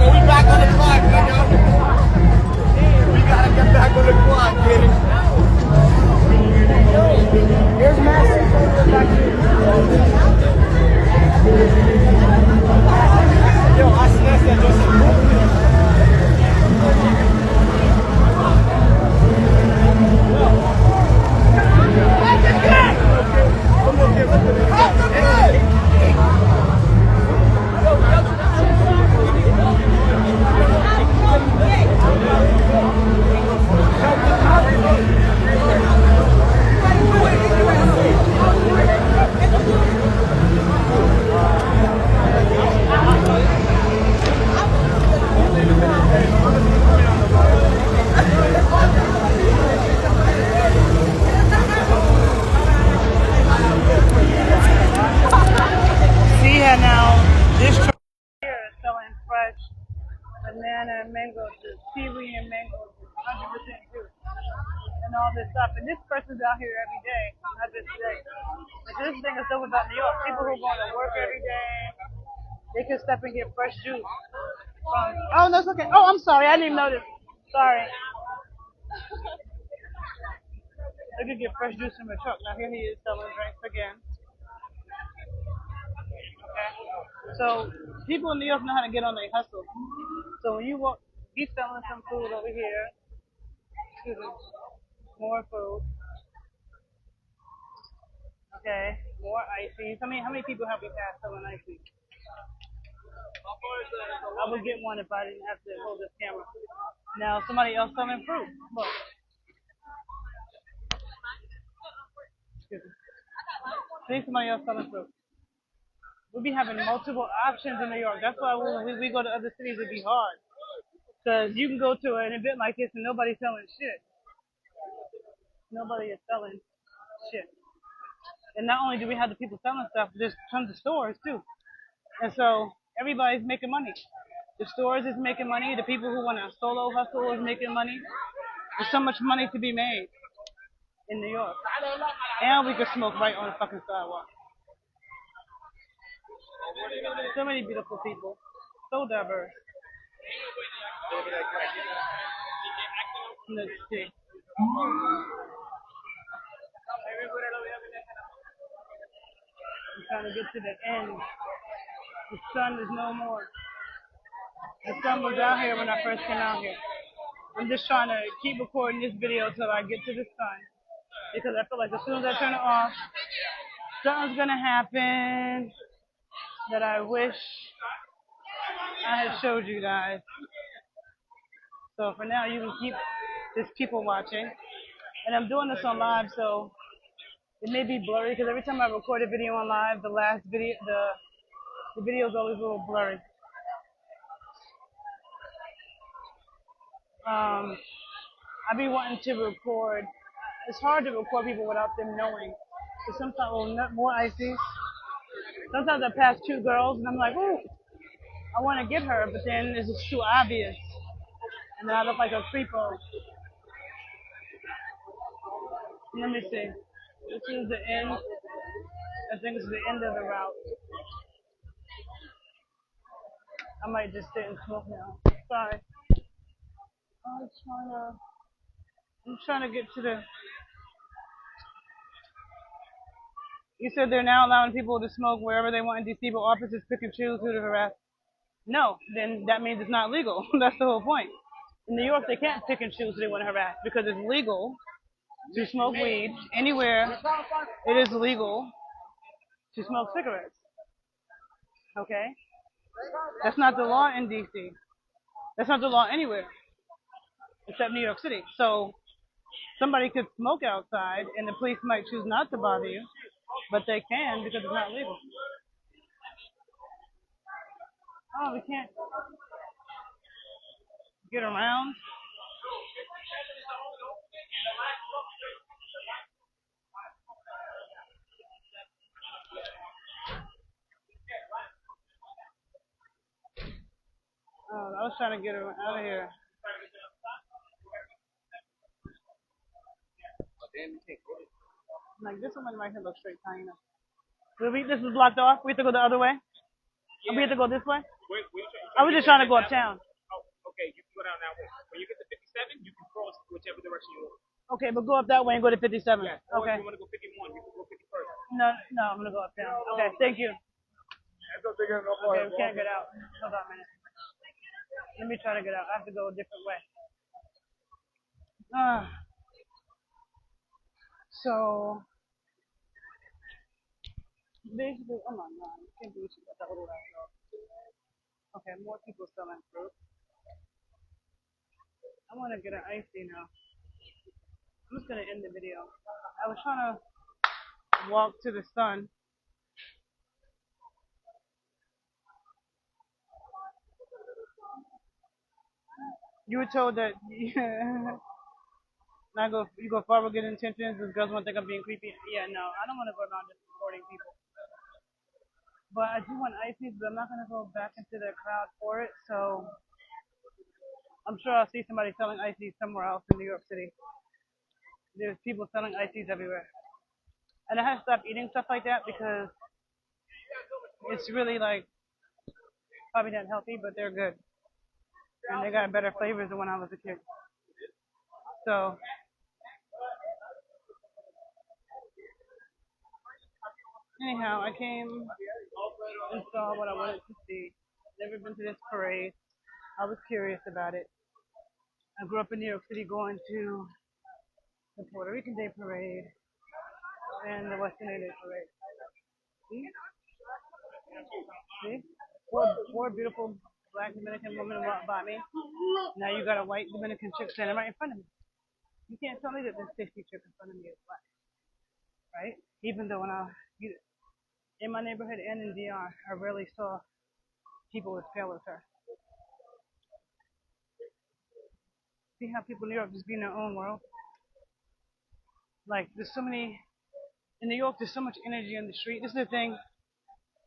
We back on the clock. this stuff, and this person's out here every day, not just today. But this thing is dope about New York. People who are going to work every day, they can step and get fresh juice from. Oh, that's okay. Oh, I'm sorry. I didn't even notice. Sorry. They could get fresh juice from the truck. Now here he is selling drinks again. Okay. So people in New York know how to get on their hustle. So when you walk, he's selling some food over here. Excuse me. More food. Okay. More ices. How many people have we passed selling ices? I would get one if I didn't have to hold this camera. Now somebody else selling fruit. Look. Excuse me. See somebody else selling fruit. We'll be having multiple options in New York. That's why when we go to other cities, it'd be hard. Because you can go to an event like this and nobody's selling shit. Nobody is selling shit. And not only do we have the people selling stuff, there's tons of stores too. And so everybody's making money. The stores is making money. The people who want to solo hustle is making money. There's so much money to be made in New York. And we could smoke right on the fucking sidewalk. So many beautiful people. So diverse. Let's see. I'm trying to get to the end. The sun is no more. The sun was out here when I first came out here. I'm just trying to keep recording this video till I get to the sun. Because I feel like as soon as I turn it off, something's gonna happen that I wish I had showed you guys. So for now, you can keep just people watching. And I'm doing this on live, so it may be blurry because every time I record a video on live, the last video, the video is always a little blurry. I be wanting to record. It's hard to record people without them knowing. So sometimes, well, more icy. Sometimes I pass two girls and I'm like, ooh, I want to get her, but then it's just too obvious. And then I look like a creepo. Let me see. This is the end. I think it's the end of the route. I might just sit and smoke now. Sorry. I'm trying to get to the. You said they're now allowing people to smoke wherever they want in DC, but officers pick and choose who to harass. No, then that means it's not legal. That's the whole point. In New York, they can't pick and choose who they want to harass because it's legal to smoke weed anywhere. It is legal to smoke cigarettes. Okay? That's not the law in DC. That's not the law anywhere except New York City. So somebody could smoke outside and the police might choose not to bother you, but they can because it's not legal. Oh, we can't get around. Oh, I was trying to get her out of here. Like this one right here looks straight fine. This is blocked off. We have to go the other way. We have to go this way. I was just trying to go uptown. Okay, you can go down that way. When you get to 57, you can cross whichever direction you want. Okay, but go up that way and go to 57. Yes. Or Okay. if you want to go 51, you can go 51st. No, I'm gonna go uptown. Okay, thank you. Okay, we can't get out. Hold on a minute. Let me try to get out. I have to go a different way. So basically, oh my god, I can't believe she got that little ass dog. Okay, more people selling fruit. I want to get an icy now. I'm just gonna end the video. I was trying to walk to the sun. You were told that you go forward with good intentions because girls won't think I'm being creepy. Yeah, no, I don't want to go around just recording people. But I do want ices, but I'm not gonna go back into the crowd for it. So I'm sure I'll see somebody selling ices somewhere else in New York City. There's people selling ices everywhere. And I had to stop eating stuff like that because it's really like probably not healthy, but they're good. And they got better flavors than when I was a kid. So anyhow, I came and saw what I wanted to see. Never been to this parade. I was curious about it. I grew up in New York City going to the Puerto Rican Day Parade and the Western Day Parade. See? See? Four beautiful black Dominican women walked by me. Now you got a white Dominican chick standing right in front of me. You can't tell me that this 60 chick in front of me is black, right? Even though in my neighborhood and in DR, I rarely saw people as pale as her. See how people in New York just be in their own world? Like, there's so many, in New York, there's so much energy in the street. This is the thing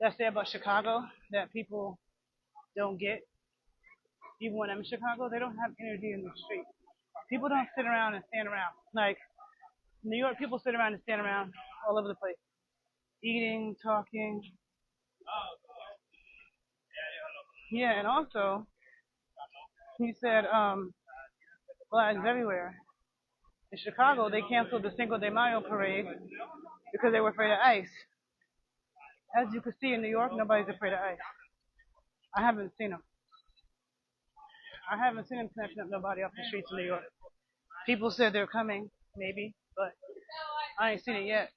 that I say about Chicago that people don't get. Even when I'm in Chicago, they don't have energy in the street. People don't sit around and stand around. Like, New York, people sit around and stand around all over the place. Eating, talking. Yeah, and also, he said, flags everywhere. In Chicago, they canceled the Cinco de Mayo parade because they were afraid of ICE. As you can see in New York, nobody's afraid of ICE. I haven't seen them. I haven't seen them snatching up nobody off the streets of New York. People said they're coming, maybe, but I ain't seen it yet.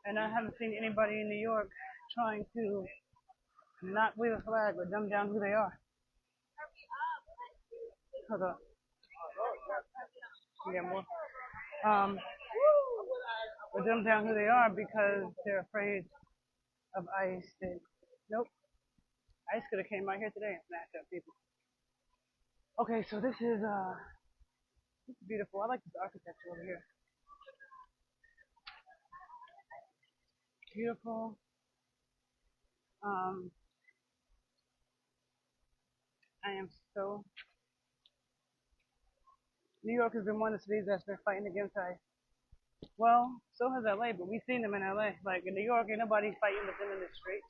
And I haven't seen anybody in New York trying to not wave a flag or dumb down who they are. Hold on. Yeah, more. Or dumb down who they are because they're afraid of ICE. Nope. ICE could have came right here today and snatched up people. Okay, so this is beautiful. I like this architecture over here. Beautiful. I am so. New York has been one of the cities that's been fighting against ICE. Well, so has LA, but we've seen them in LA. Like in New York, ain't nobody fighting with them in the street.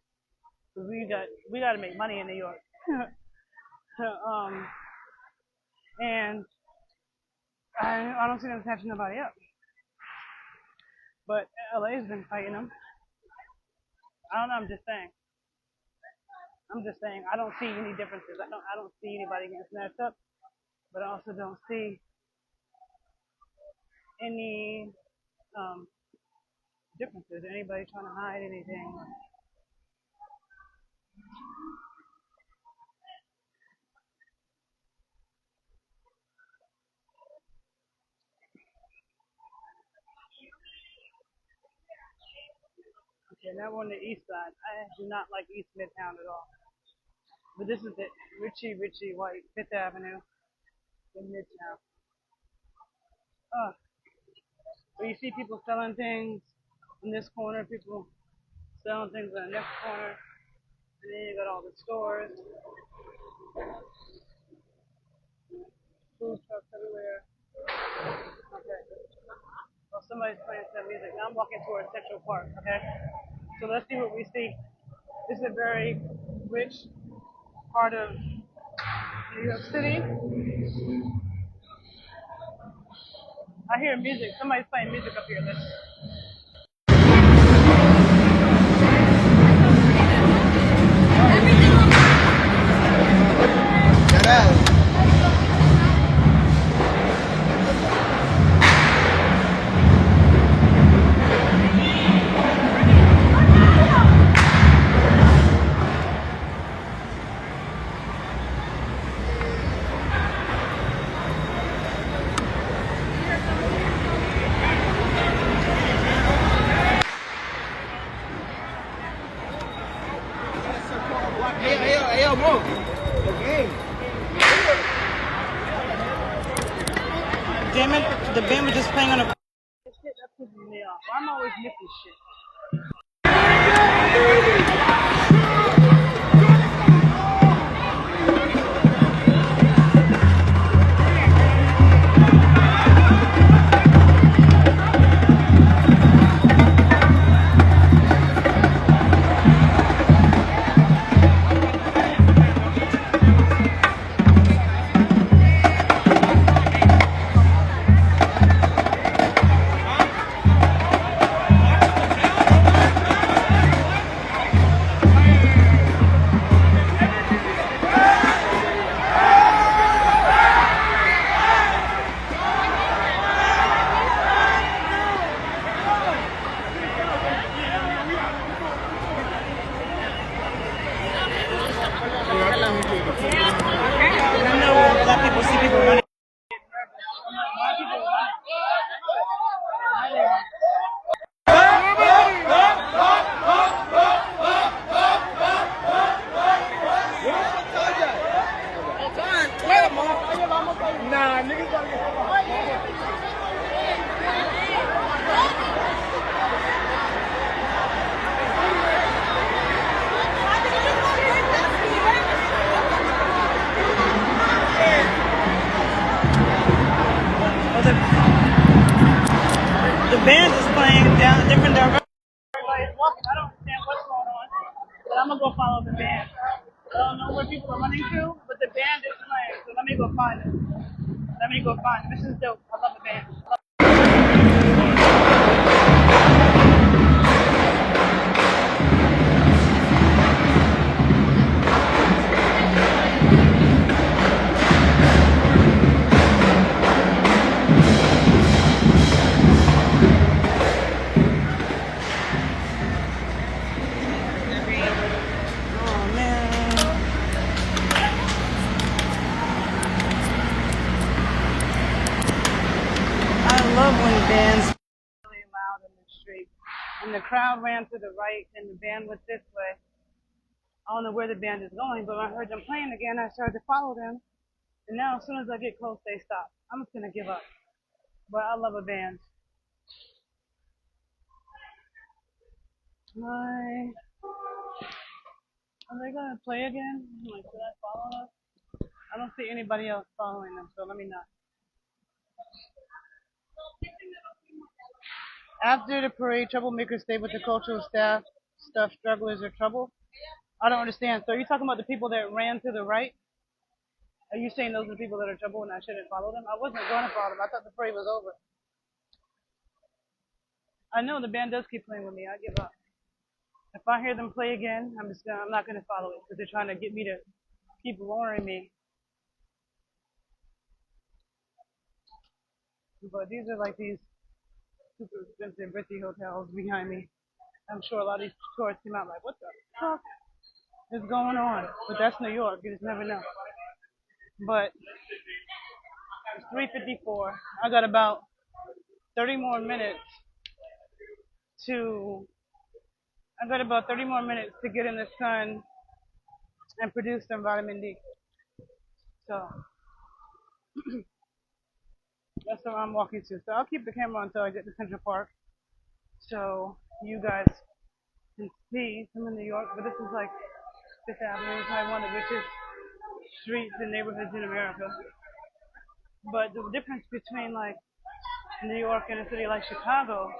Cause we got to make money in New York. And I don't see them snatching nobody up. But LA's been fighting them. I don't know. I'm just saying. I don't see any differences. I don't see anybody getting snatched up, but I also don't see any differences. Anybody trying to hide anything? Okay, now we're on the east side. I do not like East Midtown at all. But this is the Richie White, Fifth Avenue in Midtown. So you see people selling things in this corner, people selling things in the next corner, and then you got all the stores, food trucks everywhere. Okay. Well, somebody's playing some music. Now I'm walking towards Central Park, okay? So let's see what we see. This is a very rich part of New York City. I hear music. Somebody's playing music up here. Listen. Damn it, the band was just playing on a. This shit, that pisses me off. I'm always missing shit. band is playing down different directions. Everybody's walking. I don't understand what's going on, but I'm gonna go follow the band. I don't know where people are running to, but the band is playing, so let me go find it. Let me go find it. This is dope. I love the band. Oh man. I love when bands really loud in the street. And the crowd ran to the right and the band went this way. I don't know where the band is going, but when I heard them playing again, I started to follow them. And now as soon as I get close, they stop. I'm just gonna give up. But I love a band. My, are they gonna play again? I'm like, should I follow them? I don't see anybody else following them, so let me not. After the parade, troublemakers stay with the cultural staff. Stuff strugglers are trouble. I don't understand. So are you talking about the people that ran to the right? Are you saying those are the people that are trouble and I shouldn't follow them? I wasn't going to follow them. I thought the parade was over. I know the band does keep playing with me. I give up. If I hear them play again, I'm not gonna follow it because they're trying to get me to keep lowering me. But these are like these super expensive ritzy hotels behind me. I'm sure a lot of these tourists came out like, what the fuck is going on? But that's New York. You just never know. But it's 3:54. I got about 30 more minutes to. I got about 30 more minutes to get in the sun and produce some vitamin D. So that's where I'm walking to. So I'll keep the camera until I get to Central Park. So you guys can see I'm in New York, but this is like Fifth Avenue. It's probably one of the richest streets and neighborhoods in America. But the difference between like New York and a city like Chicago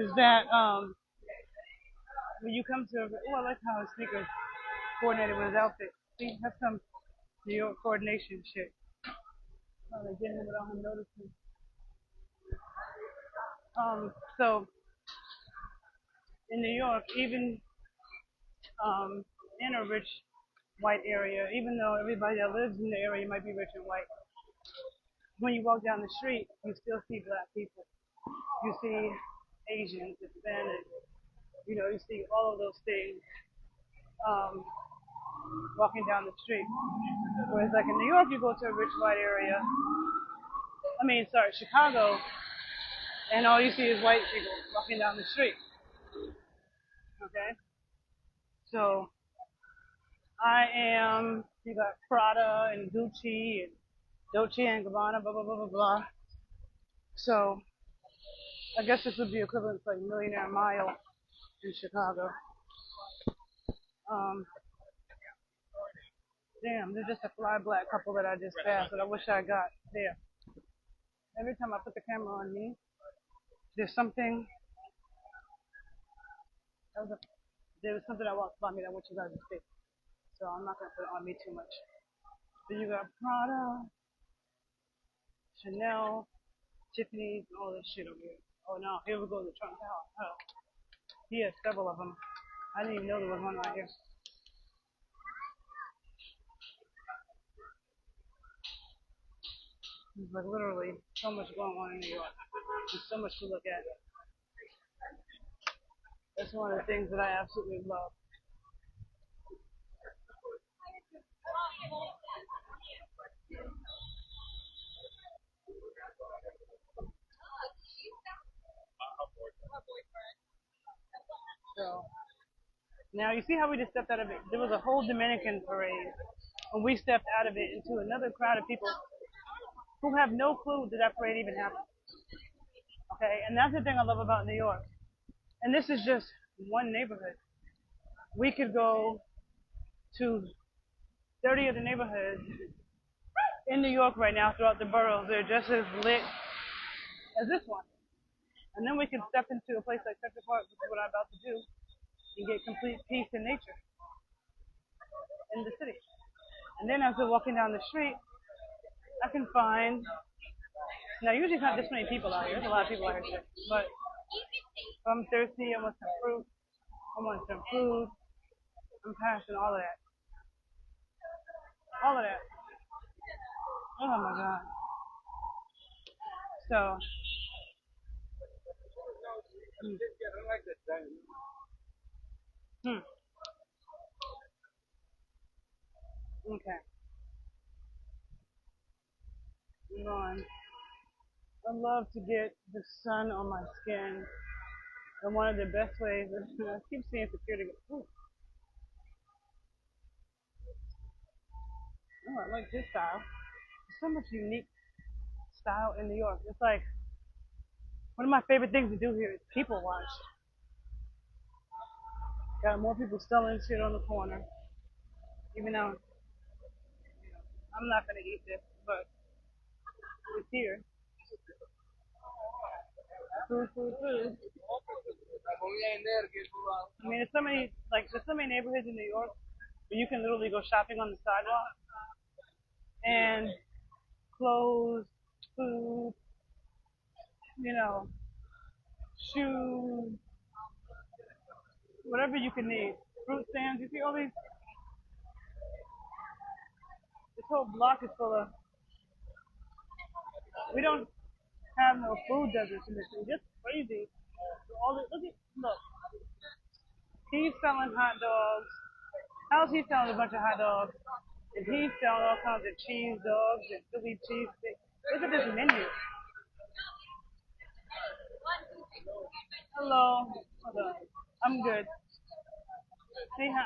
is that when you come to, oh, I like how his sneakers coordinated with his outfit. See, that's some New York coordination shit. Oh, they did him without him noticing. So in New York, even in a rich white area, even though everybody that lives in the area might be rich and white, when you walk down the street, you still see black people. You see Asians, Hispanic, you see all of those things um, walking down the street. Whereas like in New York, you go to a rich white area. Chicago, and all you see is white people walking down the street. Okay, so you got Prada and Gucci and Dolce and Gabbana, blah blah blah blah blah. So I guess this would be equivalent to like Millionaire Mile in Chicago. Um, Damn, there's just a fly black couple that I just passed that I wish I got there. Every time I put the camera on me, there's something. There was something that walked by me that I want you guys to see. So I'm not gonna put it on me too much. So you got Prada, Chanel, Tiffany's, and all this shit over here. Oh no, here we go, the Trump Tower. Oh, he has several of them. I didn't even know there was one right here. There's like literally so much going on in New York. There's so much to look at. That's one of the things that I absolutely love. So now you see how we just stepped out of it. There was a whole Dominican parade, and we stepped out of it into another crowd of people who have no clue that that parade even happened. Okay, and that's the thing I love about New York. And this is just one neighborhood. We could go to 30 of the neighborhoods in New York right now throughout the boroughs. They're just as lit as this one. And then we can step into a place like Central Park, which is what I'm about to do, and get complete peace in nature in the city. And then as we're walking down the street, I can find, now usually it's not this many people out here, there's a lot of people out here today, but if I'm thirsty, I want some fruit, I want some food, I'm passing all of that. All of that. Oh my God. So, hmm. Okay. Move on. I love to get the sun on my skin. And one of the best ways is, I keep seeing security. Ooh, oh, I like this style. There's so much unique style in New York. It's like one of my favorite things to do here is people watch. Got more people selling shit on the corner. Even though I'm not gonna eat this, but it's here. Food, food, food. I mean, there's so many neighborhoods in New York where you can literally go shopping on the sidewalk and clothes, food, you know, shoes, whatever you can need. Fruit stands. You see all these. This whole block is full of. We don't have no food deserts in this thing. Just crazy. All this. Look. He's selling hot dogs. How's he selling a bunch of hot dogs? And he's selling all kinds of cheese dogs and Philly cheese sticks. Look at this menu. Hello. Hold on. I'm good. See how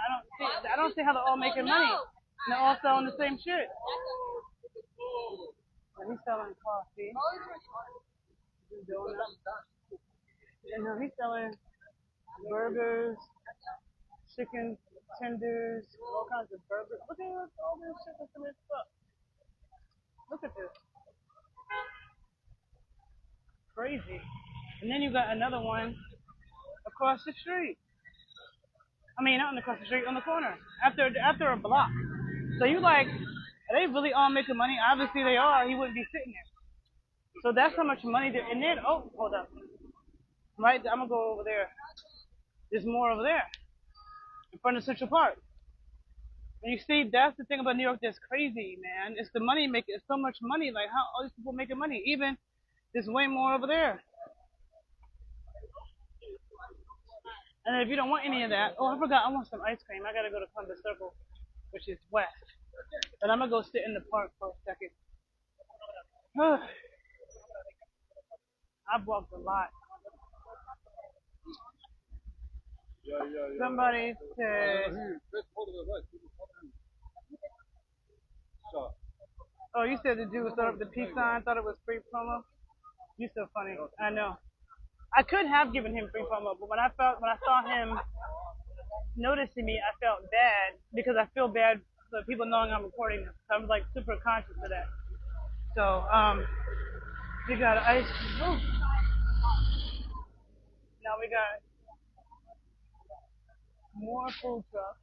I don't see how they're all making money. And they're all selling the same shit. And he's selling coffee, donuts, and now he's selling burgers, chicken tenders, all kinds of burgers. Look at all this chicken tender stuff. Look at this. Crazy. And then you got another one across the street. I mean, not across the street, on the corner. After a block. So you like, are they really all making money? Obviously they are. He wouldn't be sitting there. So that's how much money there. And then, oh, hold up. Right, I'm gonna go over there. There's more over there, in front of Central Park. And you see, that's the thing about New York that's crazy, man. It's the money making. It's so much money. Like how all these people making money. Even there's way more over there. And if you don't want any of that, oh, I forgot. I want some ice cream. I gotta go to Columbus Circle, which is west. But I'm gonna go sit in the park for a second. I've walked a lot. Somebody said, "Oh, you said the dude was up the peace sign. Thought it was free promo. You so funny. I know. I could have given him free promo, but when I saw him noticing me, I felt bad because I feel bad for people knowing I'm recording them. So I was like super conscious of that. So we got ice. Ooh. Now we got more food trucks.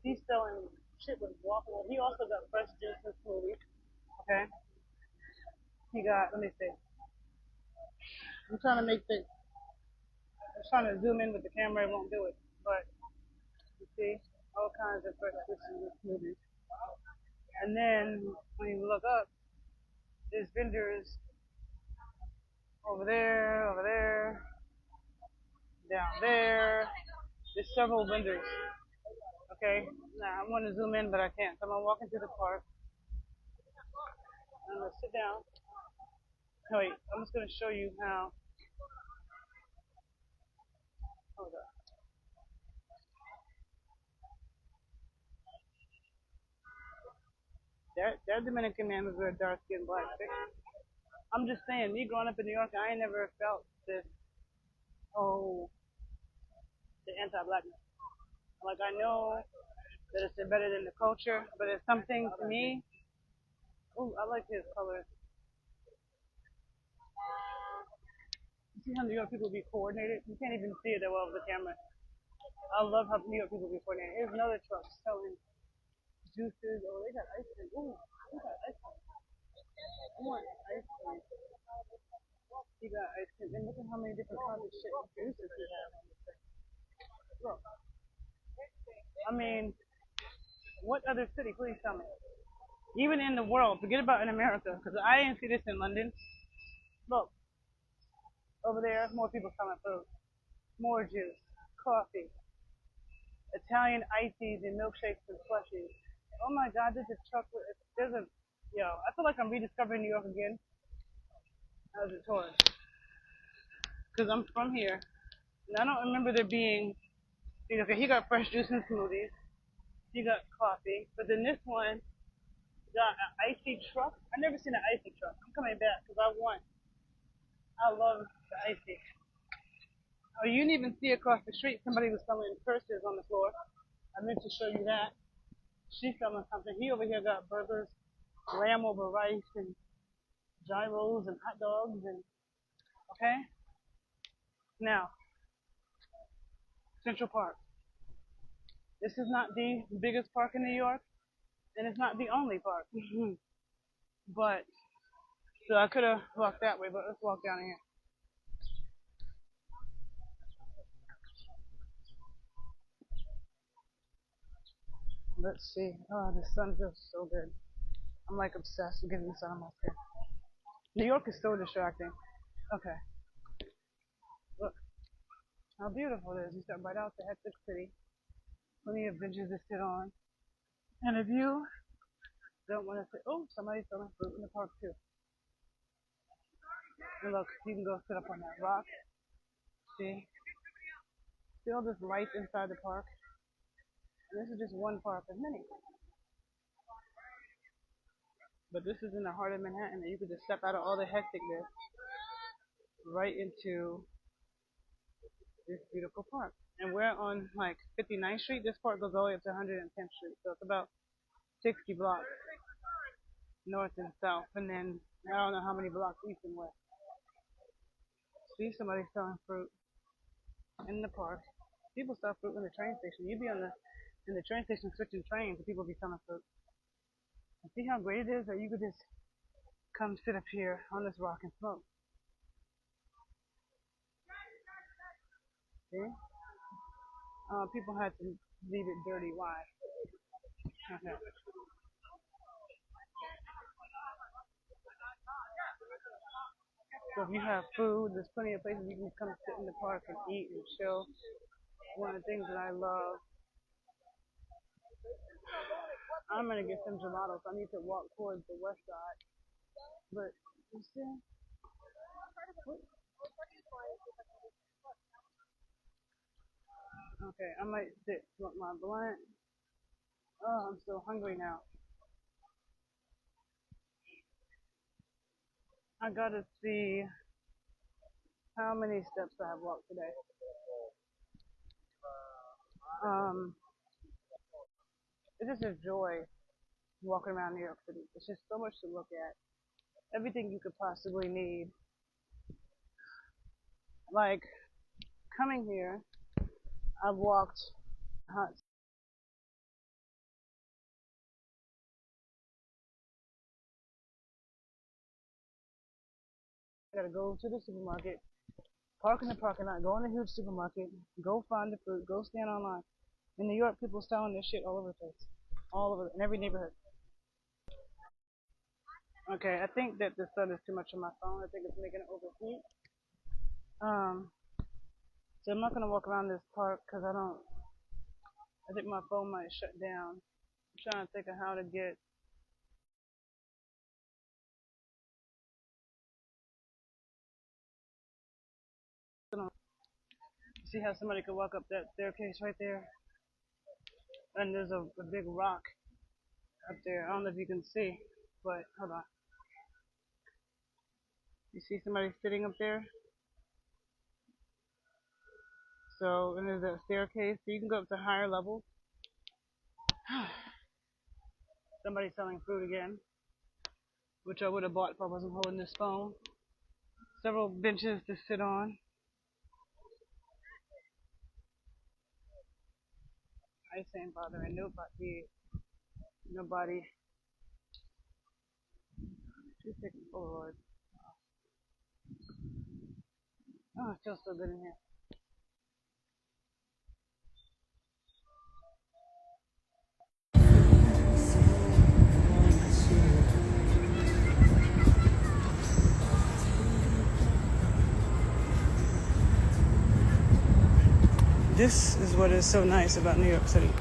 He's selling shit with waffle. He also got fresh juice and smoothies. Okay. He got. Let me see. I'm trying to make the. I'm trying to zoom in with the camera. It won't do it. But you see, all kinds of fresh juices and smoothies. And then when you look up, there's vendors over there, down there. There's several vendors. Okay. Now I want to zoom in, but I can't. So I'm gonna walk into the park. I'm gonna sit down. No, wait. I'm just gonna show you how. Hold up. That Dominican man was very dark skinned black. I'm just saying, me growing up in New York, I ain't never felt this. Oh, the anti-blackness. Like I know that it's embedded in the culture, but it's something to me. Oh, I like his color. see how New York people be coordinated? You can't even see it that well with the camera. I love how New York people be coordinated. Here's another truck selling juices. Oh, they got ice cream. Ooh, they got ice cream. I want ice cream. You got ice cream. And look at how many different kinds of shit juices we have on this thing. Look. I mean, what other city? Please tell me. Even in the world, forget about in America, because I didn't see this in London. Look, over there, more people selling food. More juice, coffee, Italian ices and milkshakes and slushies. Oh my God, there's a chocolate. Yo, I feel like I'm rediscovering New York again as a tourist. Because I'm from here. And I don't remember there being, okay, he got fresh juice and smoothies. He got coffee. But then this one got an icy truck. I've never seen an icy truck. I'm coming back because I love the icy. Oh, you didn't even see across the street somebody was selling purses on the floor. I meant to show you that. She's selling something. He over here got burgers, lamb over rice, and gyros and hot dogs, and okay. Now, Central Park. This is not the biggest park in New York, and it's not the only park. But so I could have walked that way, but let's walk down here. Let's see. Oh, the sun feels so good. I'm like obsessed with getting the sun on my skin. New York is so distracting. Okay, look how beautiful it is. You step right out the hectic city. Plenty of benches to sit on. And if you don't want to sit, oh, somebody's selling fruit in the park too. And look, you can go sit up on that rock. See? See all this life inside the park? And this is just one park of many. But this is in the heart of Manhattan, and you could just step out of all the hecticness right into this beautiful park. And we're on like 59th Street. This park goes all the way up to 110th Street. So it's about 60 blocks north and south. And then I don't know how many blocks east and west. See somebody selling fruit in the park. People sell fruit in the train station. You be in the train station switching trains and people be selling fruit. And see how great it is that you could just come sit up here on this rock and smoke. See? People had to leave it dirty. Why? Okay. So if you have food, there's plenty of places you can come sit in the park and eat and chill. One of the things that I love. I'm gonna get some gelatos. I need to walk towards the west side. But you see? Okay, I might sit, smoke my blunt. Oh, I'm so hungry now. I gotta see how many steps I have walked today. Um, it's just a joy walking around New York City. It's just so much to look at. Everything you could possibly need. Like coming here, I've walked. I gotta go to the supermarket, park in the parking lot, go in the huge supermarket, go find the fruit, go stand online. In New York, people selling this shit all over the place, all over in every neighborhood. Okay, I think that the sun is too much on my phone. I think it's making it overheat. Um, so I'm not gonna walk around this park because I don't. I think my phone might shut down. I'm trying to think of how to get. See how somebody could walk up that staircase right there, and there's a big rock up there. I don't know if you can see, but hold on. You see somebody sitting up there? So, and there's a staircase, so you can go up to higher levels. Somebody selling fruit again, which I would have bought if I wasn't holding this phone. Several benches to sit on. I ain't bothering nobody. Nobody. Just taking Polaroids. Oh, it feels so good in here. This is what is so nice about New York City. Big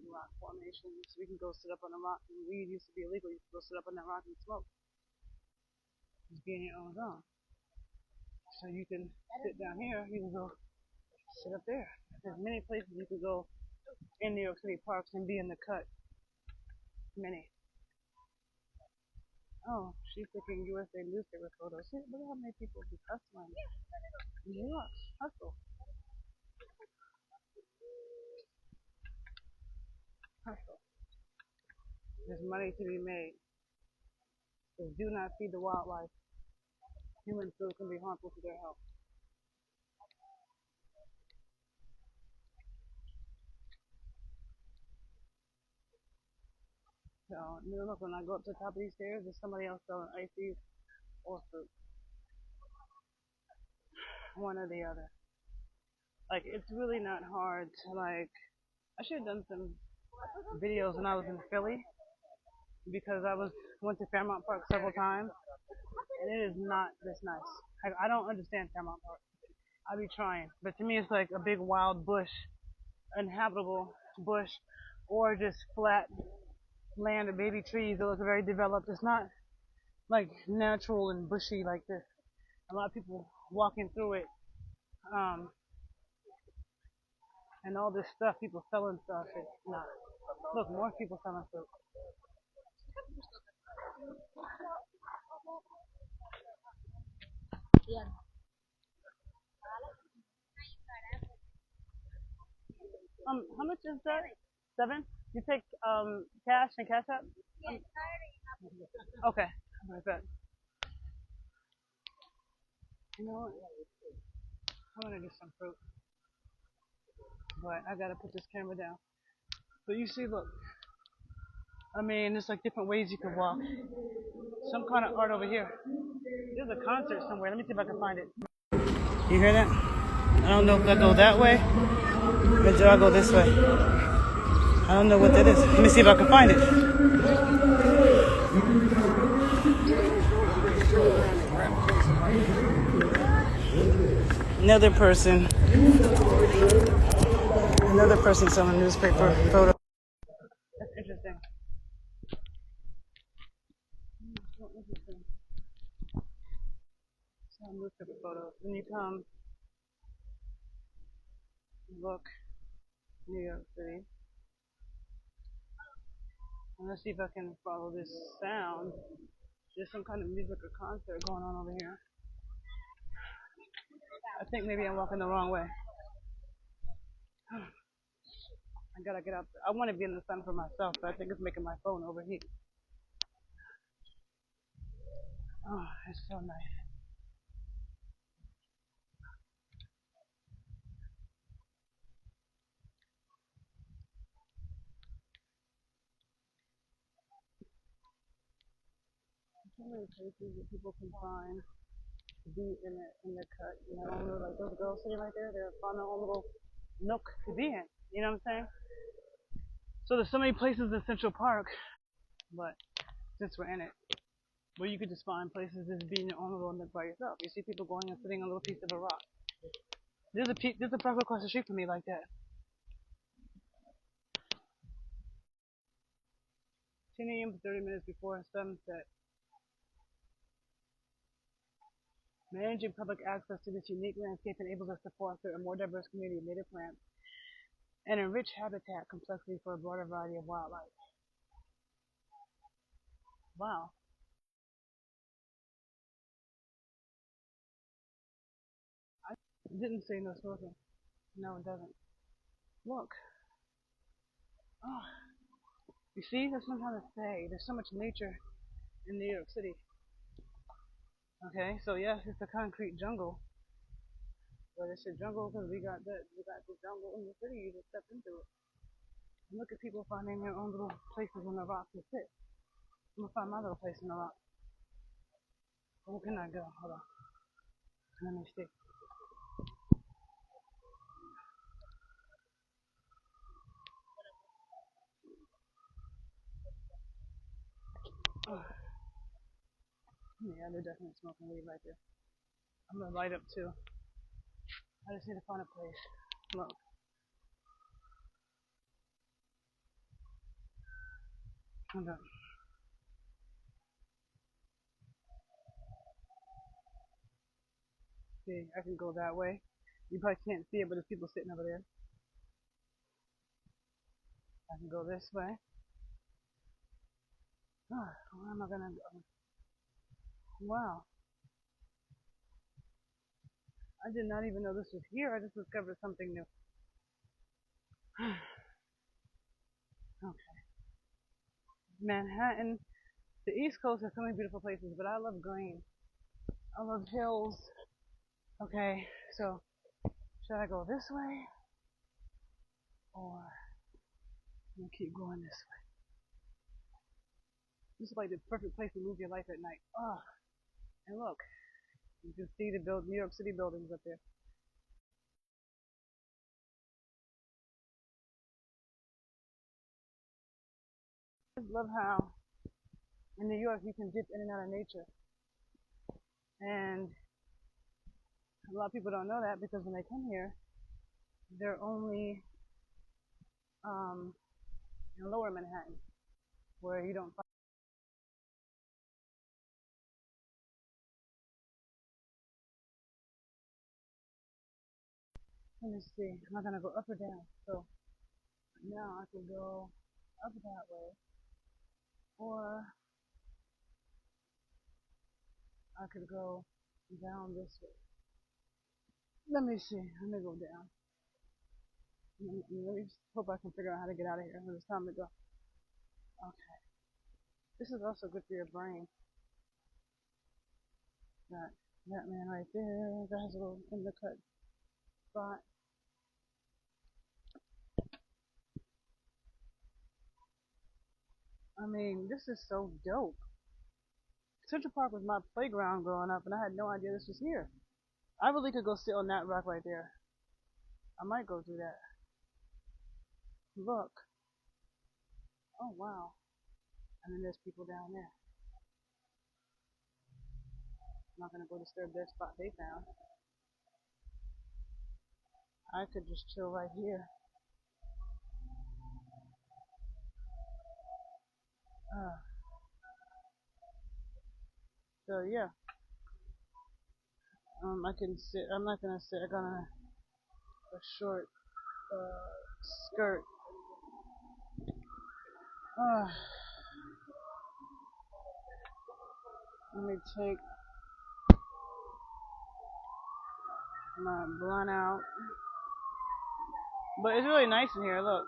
rock formations. We can go sit up on a rock. And weed used to be illegal. You could go sit up on that rock and smoke. Just be in your own zone. So you can sit down here. You can go sit up there. There's many places you could go in New York City parks and be in the cut. Many. Oh, she's taking USA newspaper photos. See, look at how many people be hustling. New York, hustle, hustle. There's money to be made. So do not feed the wildlife. Human food can be harmful to their health. So, look, when I go up to the top of these stairs, there's somebody else selling ices or fruit. One or the other. Like, it's really not hard to, like, I should have done some videos when I was in Philly because went to Fairmount Park several times and it is not this nice. I don't understand Fairmount Park. I be trying, but to me it's like a big wild bush, inhabitable bush, or just flat land of baby trees that look very developed. It's not like natural and bushy like this. A lot of people walking through it, and all this stuff, people selling stuff. It's not. Look, more people selling fruit. How much is that? 7? You take cash and cash up? Okay. Like that. You know what? I'm gonna get some fruit, but I gotta put this camera down. But you see, look. I mean, there's like different ways you can walk. Some kind of art over here. There's a concert somewhere. Let me see if I can find it. You hear that? I don't know if I go that way, or do I go this way? I don't know what that is. Let me see if I can find it. Another person selling a newspaper photo. That's interesting. So interesting. Selling newspaper photos. When you come, look, New York City. Let's see if I can follow this sound. There's some kind of music or concert going on over here. I think maybe I'm walking the wrong way. I gotta get out there. I want to be in the sun for myself, but I think it's making my phone overheat. Oh, it's so nice. So many places that people can find to be in the cut. You know, like those girls sitting right there, they're finding their own little nook to be in. You know what I'm saying? So there's so many places in Central Park, but since we're in it, where you could just find places just being your own little nook by yourself. You see people going and sitting on a little piece of a rock. There's a park across the street from me like that. 10 a.m. to 30 minutes before sunset. Managing public access to this unique landscape enables us to foster a more diverse community of native plants and enrich habitat complexity for a broader variety of wildlife. Wow. It didn't say no smoking. No, it doesn't. Look. Oh, you see? That's what I'm trying to say. There's so much nature in New York City. Okay, so yes, it's a concrete jungle, but it's a jungle because we got the jungle in the city. You just step into it. And look at people finding their own little places in the rock to sit. I'm gonna find my little place in the rock. Where can I go? Hold on. Let me see. Oh, yeah, they're definitely smoking weed right there. I'm gonna light up too. I just need to find a place. Look. Hold on. See, I can go that way. You probably can't see it, but there's people sitting over there. I can go this way. Oh, where am I gonna go? Wow. I did not even know this was here. I just discovered something new. Okay. Manhattan. The East Coast has so many beautiful places, but I love green. I love hills. Okay, so should I go this way or I'm gonna keep going this way? This is like the perfect place to lose your life at night. Oh, and look, you can see the New York City buildings up there. I just love how in New York you can dip in and out of nature, and a lot of people don't know that because when they come here, they're only in Lower Manhattan where you don't find. Let me see. Am I gonna go up or down? So now I can go up that way, or I could go down this way. Let me see. Let me go down. Let me just hope I can figure out how to get out of here when it's time to go. Okay. This is also good for your brain. That that man right there that has a little in the cut spot. I mean, this is so dope. Central Park was my playground growing up, and I had no idea this was here. I really could go sit on that rock right there. I might go do that. Look. Oh wow. And then there's people down there. I'm not gonna go disturb their spot they found. I could just chill right here. Uh, so yeah, I can sit. I'm not gonna sit. I got a short skirt. Uh, let me take my blunt out. But it's really nice in here. Look.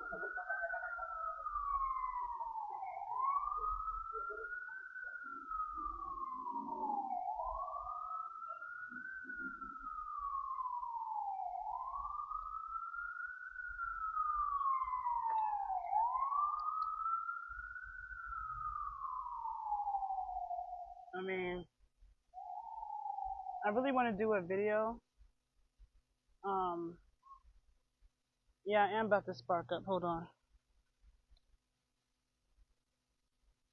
I mean, I really want to do a video. Um, yeah, I am about to spark up. Hold on.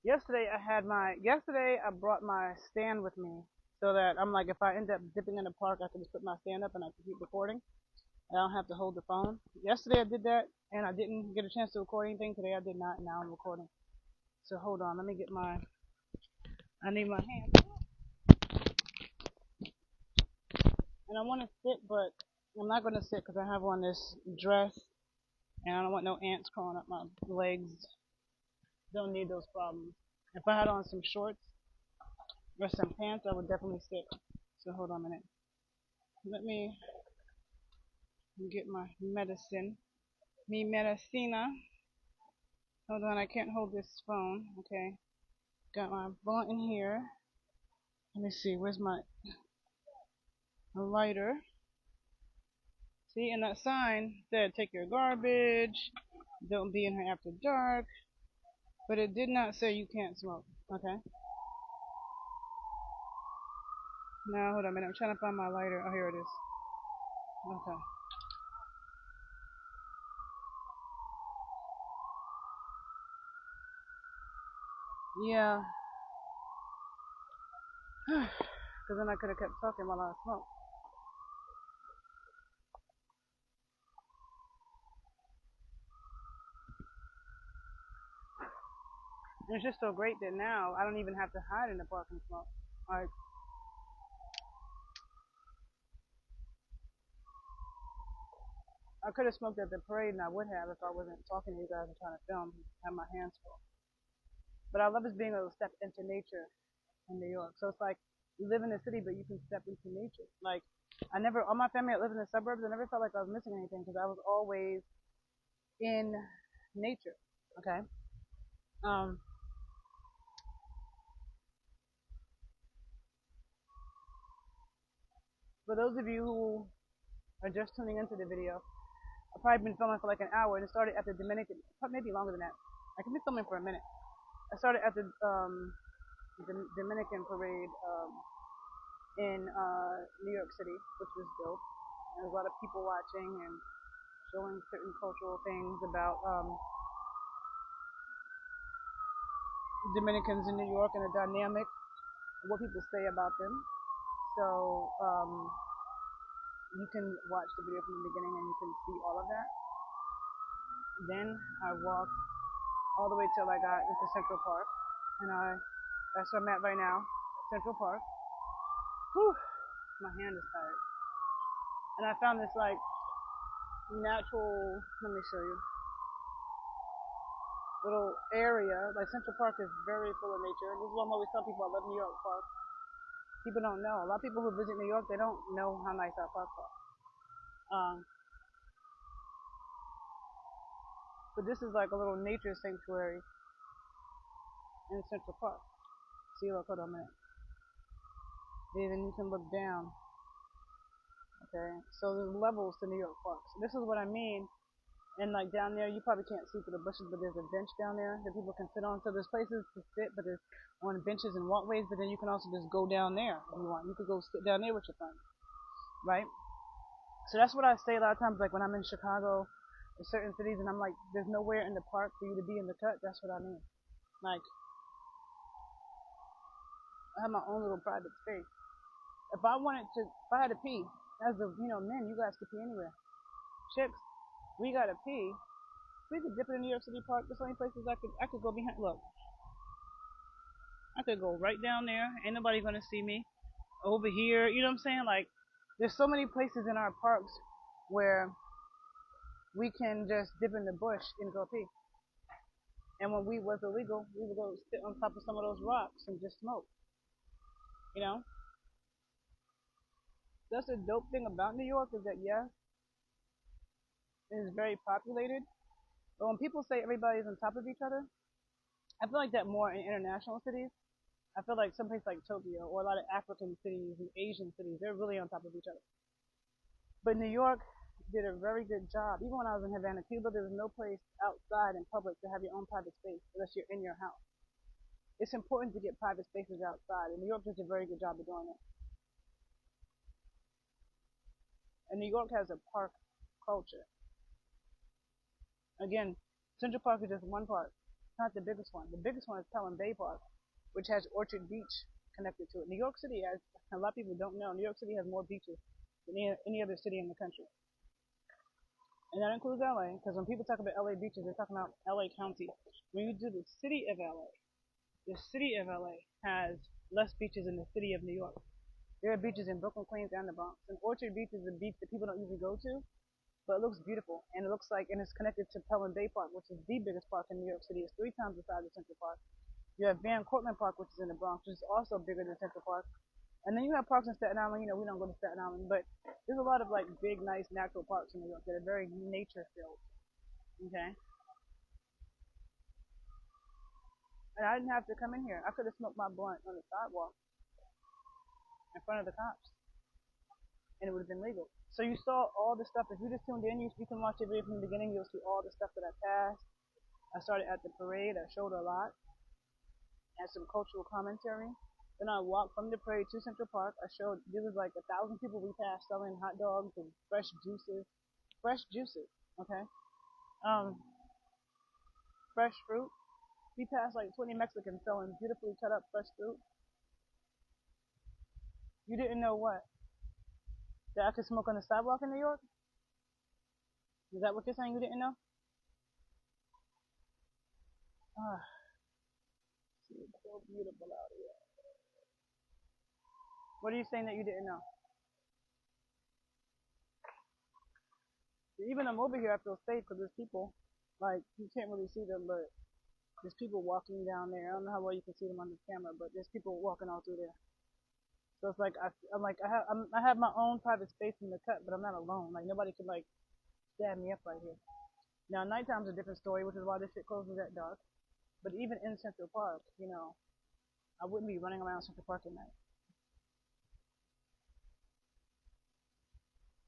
Yesterday I brought my stand with me so that I'm like, if I end up dipping in the park, I can just put my stand up and I can keep recording. I don't have to hold the phone. Yesterday I did that and I didn't get a chance to record anything. Today I did not, and now I'm recording. So hold on, let me get I need my hand. And I want to sit, but I'm not going to sit because I have on this dress and I don't want no ants crawling up my legs. Don't need those problems. If I had on some shorts or some pants, I would definitely sit. So hold on a minute. Let me and get my medicine. Mi medicina. Hold on, I can't hold this phone. Okay. Got my blunt in here. Let me see, where's my lighter? See, and that sign said take your garbage, don't be in here after dark, but it did not say you can't smoke. Okay. Now, hold on a minute, I'm trying to find my lighter. Oh, here it is. Okay. Yeah. Because then I could have kept talking while I smoked. And it's just so great that now I don't even have to hide in the park and smoke. Like, I could have smoked at the parade, and I would have if I wasn't talking to you guys and trying to film, have my hands full. But I love just being able to step into nature in New York. So it's like you live in the city, but you can step into nature. Like, all my family that lived in the suburbs, I never felt like I was missing anything because I was always in nature. Okay. Um, for those of you who are just tuning into the video, I've probably been filming for like an hour, and it started at the Dominican, maybe longer than that. I could be filming for a minute. I started at the Dominican parade in New York City, which was dope. There was a lot of people watching and showing certain cultural things about Dominicans in New York and the dynamic, what people say about them. So you can watch the video from the beginning and you can see all of that. Then I walked all the way till I got into Central Park, and that's where I'm at right now, Central Park. Whew, my hand is tired. And I found this like natural, let me show you, little area. Like Central Park is very full of nature. This is why I'm always telling people I love New York Park. People don't know. A lot of people who visit New York, they don't know how nice our parks are. But this is like a little nature sanctuary in Central Park. See, look, hold on a minute. Then you can look down. Okay, so there's levels to New York parks. This is what I mean. And like down there, you probably can't see through the bushes, but there's a bench down there that people can sit on. So there's places to sit, but there's on benches and walkways. But then you can also just go down there if you want. You could go sit down there with your friends, right? So that's what I say a lot of times. Like when I'm in Chicago, in certain cities, and I'm like, there's nowhere in the park for you to be in the cut. That's what I mean. Like I have my own little private space. If I had to pee, as a men, you guys could pee anywhere. Chicks, we gotta pee. We could dip in the New York City Park. There's so many places I could go behind. Look, I could go right down there. Ain't nobody gonna see me. Over here, you know what I'm saying? Like, there's so many places in our parks where we can just dip in the bush and go pee. And when we was illegal, we would go sit on top of some of those rocks and just smoke. You know? That's the dope thing about New York is that yes, it is very populated. But when people say everybody's on top of each other, I feel like that more in international cities. I feel like some place like Tokyo or a lot of African cities and Asian cities, they're really on top of each other. But New York did a very good job. Even when I was in Havana, Cuba, there was no place outside in public to have your own private space unless you're in your house. It's important to get private spaces outside, and New York does a very good job of doing it. And New York has a park culture. Again, Central Park is just one park. It's not the biggest one. The biggest one is Pelham Bay Park, which has Orchard Beach connected to it. New York City, as a lot of people don't know, New York City has more beaches than any other city in the country. And that includes LA, because when people talk about LA beaches, they're talking about LA County. When you do the city of LA, the city of LA has less beaches than the city of New York. There are beaches in Brooklyn, Queens, and the Bronx. And Orchard Beach is a beach that people don't usually go to, but it looks beautiful. And it looks like, and it's connected to Pelham Bay Park, which is the biggest park in New York City. It's 3 times the size of Central Park. You have Van Cortlandt Park, which is in the Bronx, which is also bigger than Central Park. And then you have parks in Staten Island. You know, we don't go to Staten Island, but there's a lot of like big, nice natural parks in New York that are very nature filled. Okay. And I didn't have to come in here. I could have smoked my blunt on the sidewalk in front of the cops, and it would have been legal. So you saw all the stuff. If you just tuned in, you can watch the video from the beginning. You'll see all the stuff that I passed. I started at the parade. I showed a lot. Had some cultural commentary. Then I walked from the parade to Central Park. I showed there was like 1,000 people we passed selling hot dogs and fresh juices. Fresh juices, okay? Um, fresh fruit. We passed like 20 Mexicans selling beautifully cut up fresh fruit. You didn't know what? That I could smoke on the sidewalk in New York? Is that what you're saying you didn't know? Ah, it's so beautiful out here. What are you saying that you didn't know? Even I'm over here, I feel safe because there's people, like, you can't really see them, but there's people walking down there. I don't know how well you can see them on the camera, but there's people walking all through there. So it's like I have my own private space in the cut, but I'm not alone. Like nobody can like stab me up right here. Now nighttime's a different story, which is why this shit closes at dark. But even in Central Park, you know, I wouldn't be running around Central Park at night.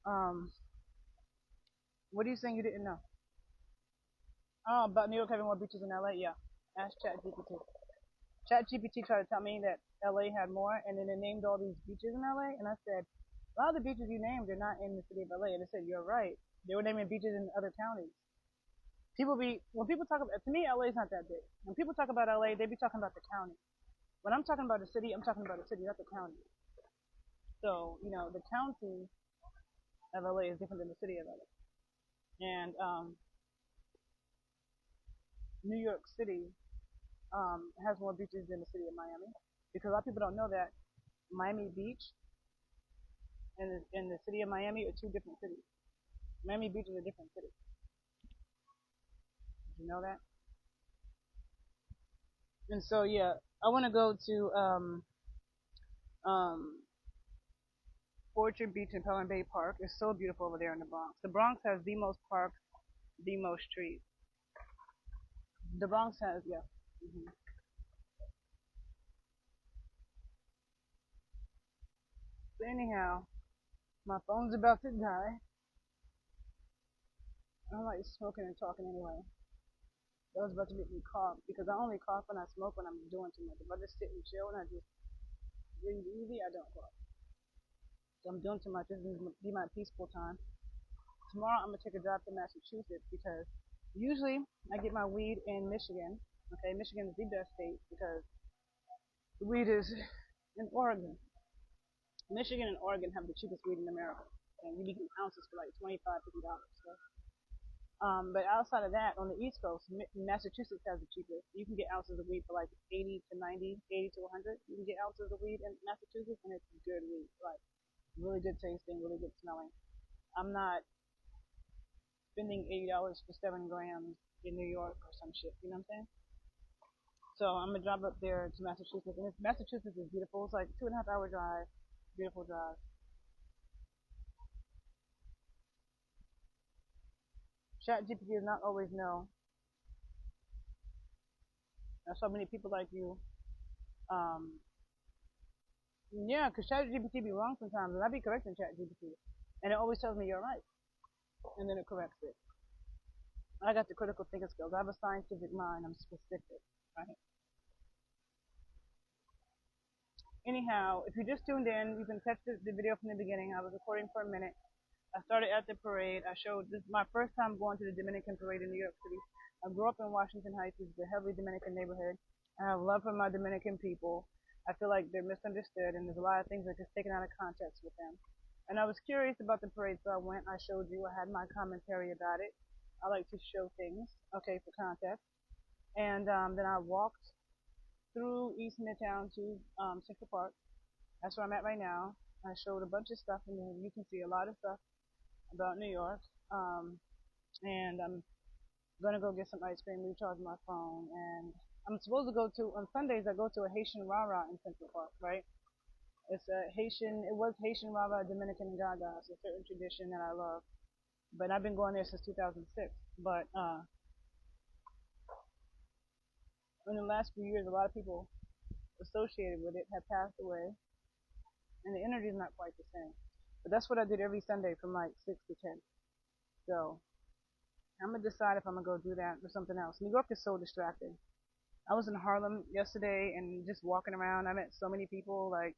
Um, what are you saying you didn't know? Oh, about New York having more beaches than LA? Yeah. Ask ChatGPT. ChatGPT tried to tell me that LA had more, and then they named all these beaches in LA, and I said, a lot of the beaches you named are not in the city of LA. And they said, you're right. They were naming beaches in other counties. When people talk about, to me, LA is not that big. When people talk about LA, they be talking about the county. When I'm talking about the city, I'm talking about the city, not the county. So, you know, the county of LA is different than the city of LA. And New York City has more beaches than the city of Miami. Because a lot of people don't know that Miami Beach and the city of Miami are two different cities. Miami Beach is a different city. Did you know that? And so, yeah, I want to go to um, Orchard Beach and Pelham Bay Park. It's so beautiful over there in the Bronx. The Bronx has the most parks, the most trees. The Bronx has, yeah. hmm So anyhow, my phone's about to die. I don't like smoking and talking anyway. That was about to make me cough because I only cough when I smoke when I'm doing too much. If I just sit and chill and I just breathe easy, I don't cough. So I'm doing too much. This is gonna be my peaceful time. Tomorrow I'm gonna take a drive to Massachusetts because usually I get my weed in Michigan. Okay, Michigan is the best state because the weed is in Oregon. Michigan and Oregon have the cheapest weed in America, and you can get ounces for like $25, $50. So. But outside of that, on the East Coast, Massachusetts has the cheapest. You can get ounces of weed for like 80 to 90, 80 to 100. You can get ounces of weed in Massachusetts, and it's good weed, like really good tasting, really good smelling. I'm not spending $80 for 7 grams in New York or some shit. You know what I'm saying? So I'm gonna drive up there to Massachusetts, and Massachusetts is beautiful. It's like 2.5 hour drive, beautiful drive. ChatGPT does not always know. There's so many people like you. Um, yeah, because ChatGPT be wrong sometimes, and I be correcting ChatGPT, and it always tells me you're right, and then it corrects it. I got the critical thinking skills. I have a scientific mind. I'm specific, right? Anyhow, if you just tuned in, you can catch the video from the beginning. I was recording for a minute. I started at the parade. I showed this is my first time going to the Dominican parade in New York City. I grew up in Washington Heights, which is a heavily Dominican neighborhood. I have love for my Dominican people. I feel like they're misunderstood, and there's a lot of things that are just taken out of context with them. And I was curious about the parade, so I went. I showed you. I had my commentary about it. I like to show things, okay, for context. And then I walked through East Midtown to Central Park. That's where I'm at right now. I showed a bunch of stuff, and you can see a lot of stuff about New York. And I'm gonna go get some ice cream, recharge my phone, and I'm supposed to go to on Sundays. I go to a Haitian Rara in Central Park, right? It's a Haitian. It was Haitian Rava, Dominican, and Gaga. It's a certain tradition that I love. But I've been going there since 2006. But in the last few years, a lot of people associated with it have passed away, and the energy is not quite the same. But that's what I did every Sunday from like 6 to 10. So I'm gonna decide if I'm gonna go do that or something else. New York is so distracting. I was in Harlem yesterday and just walking around. I met so many people, like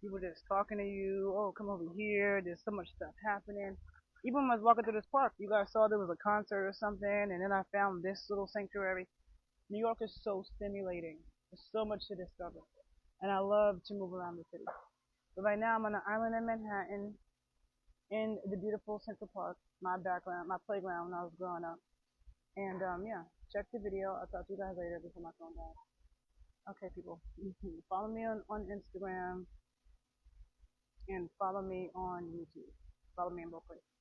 people just talking to you. Oh, come over here. There's so much stuff happening. Even when I was walking through this park, you guys saw there was a concert or something, and then I found this little sanctuary. New York is so stimulating. There's so much to discover, and I love to move around the city. But right now, I'm on the island in Manhattan, in the beautiful Central Park, my background, my playground when I was growing up. And yeah, check the video. I'll talk to you guys later before my phone dies. Okay, people, follow me on Instagram and follow me on YouTube. Follow me in both places.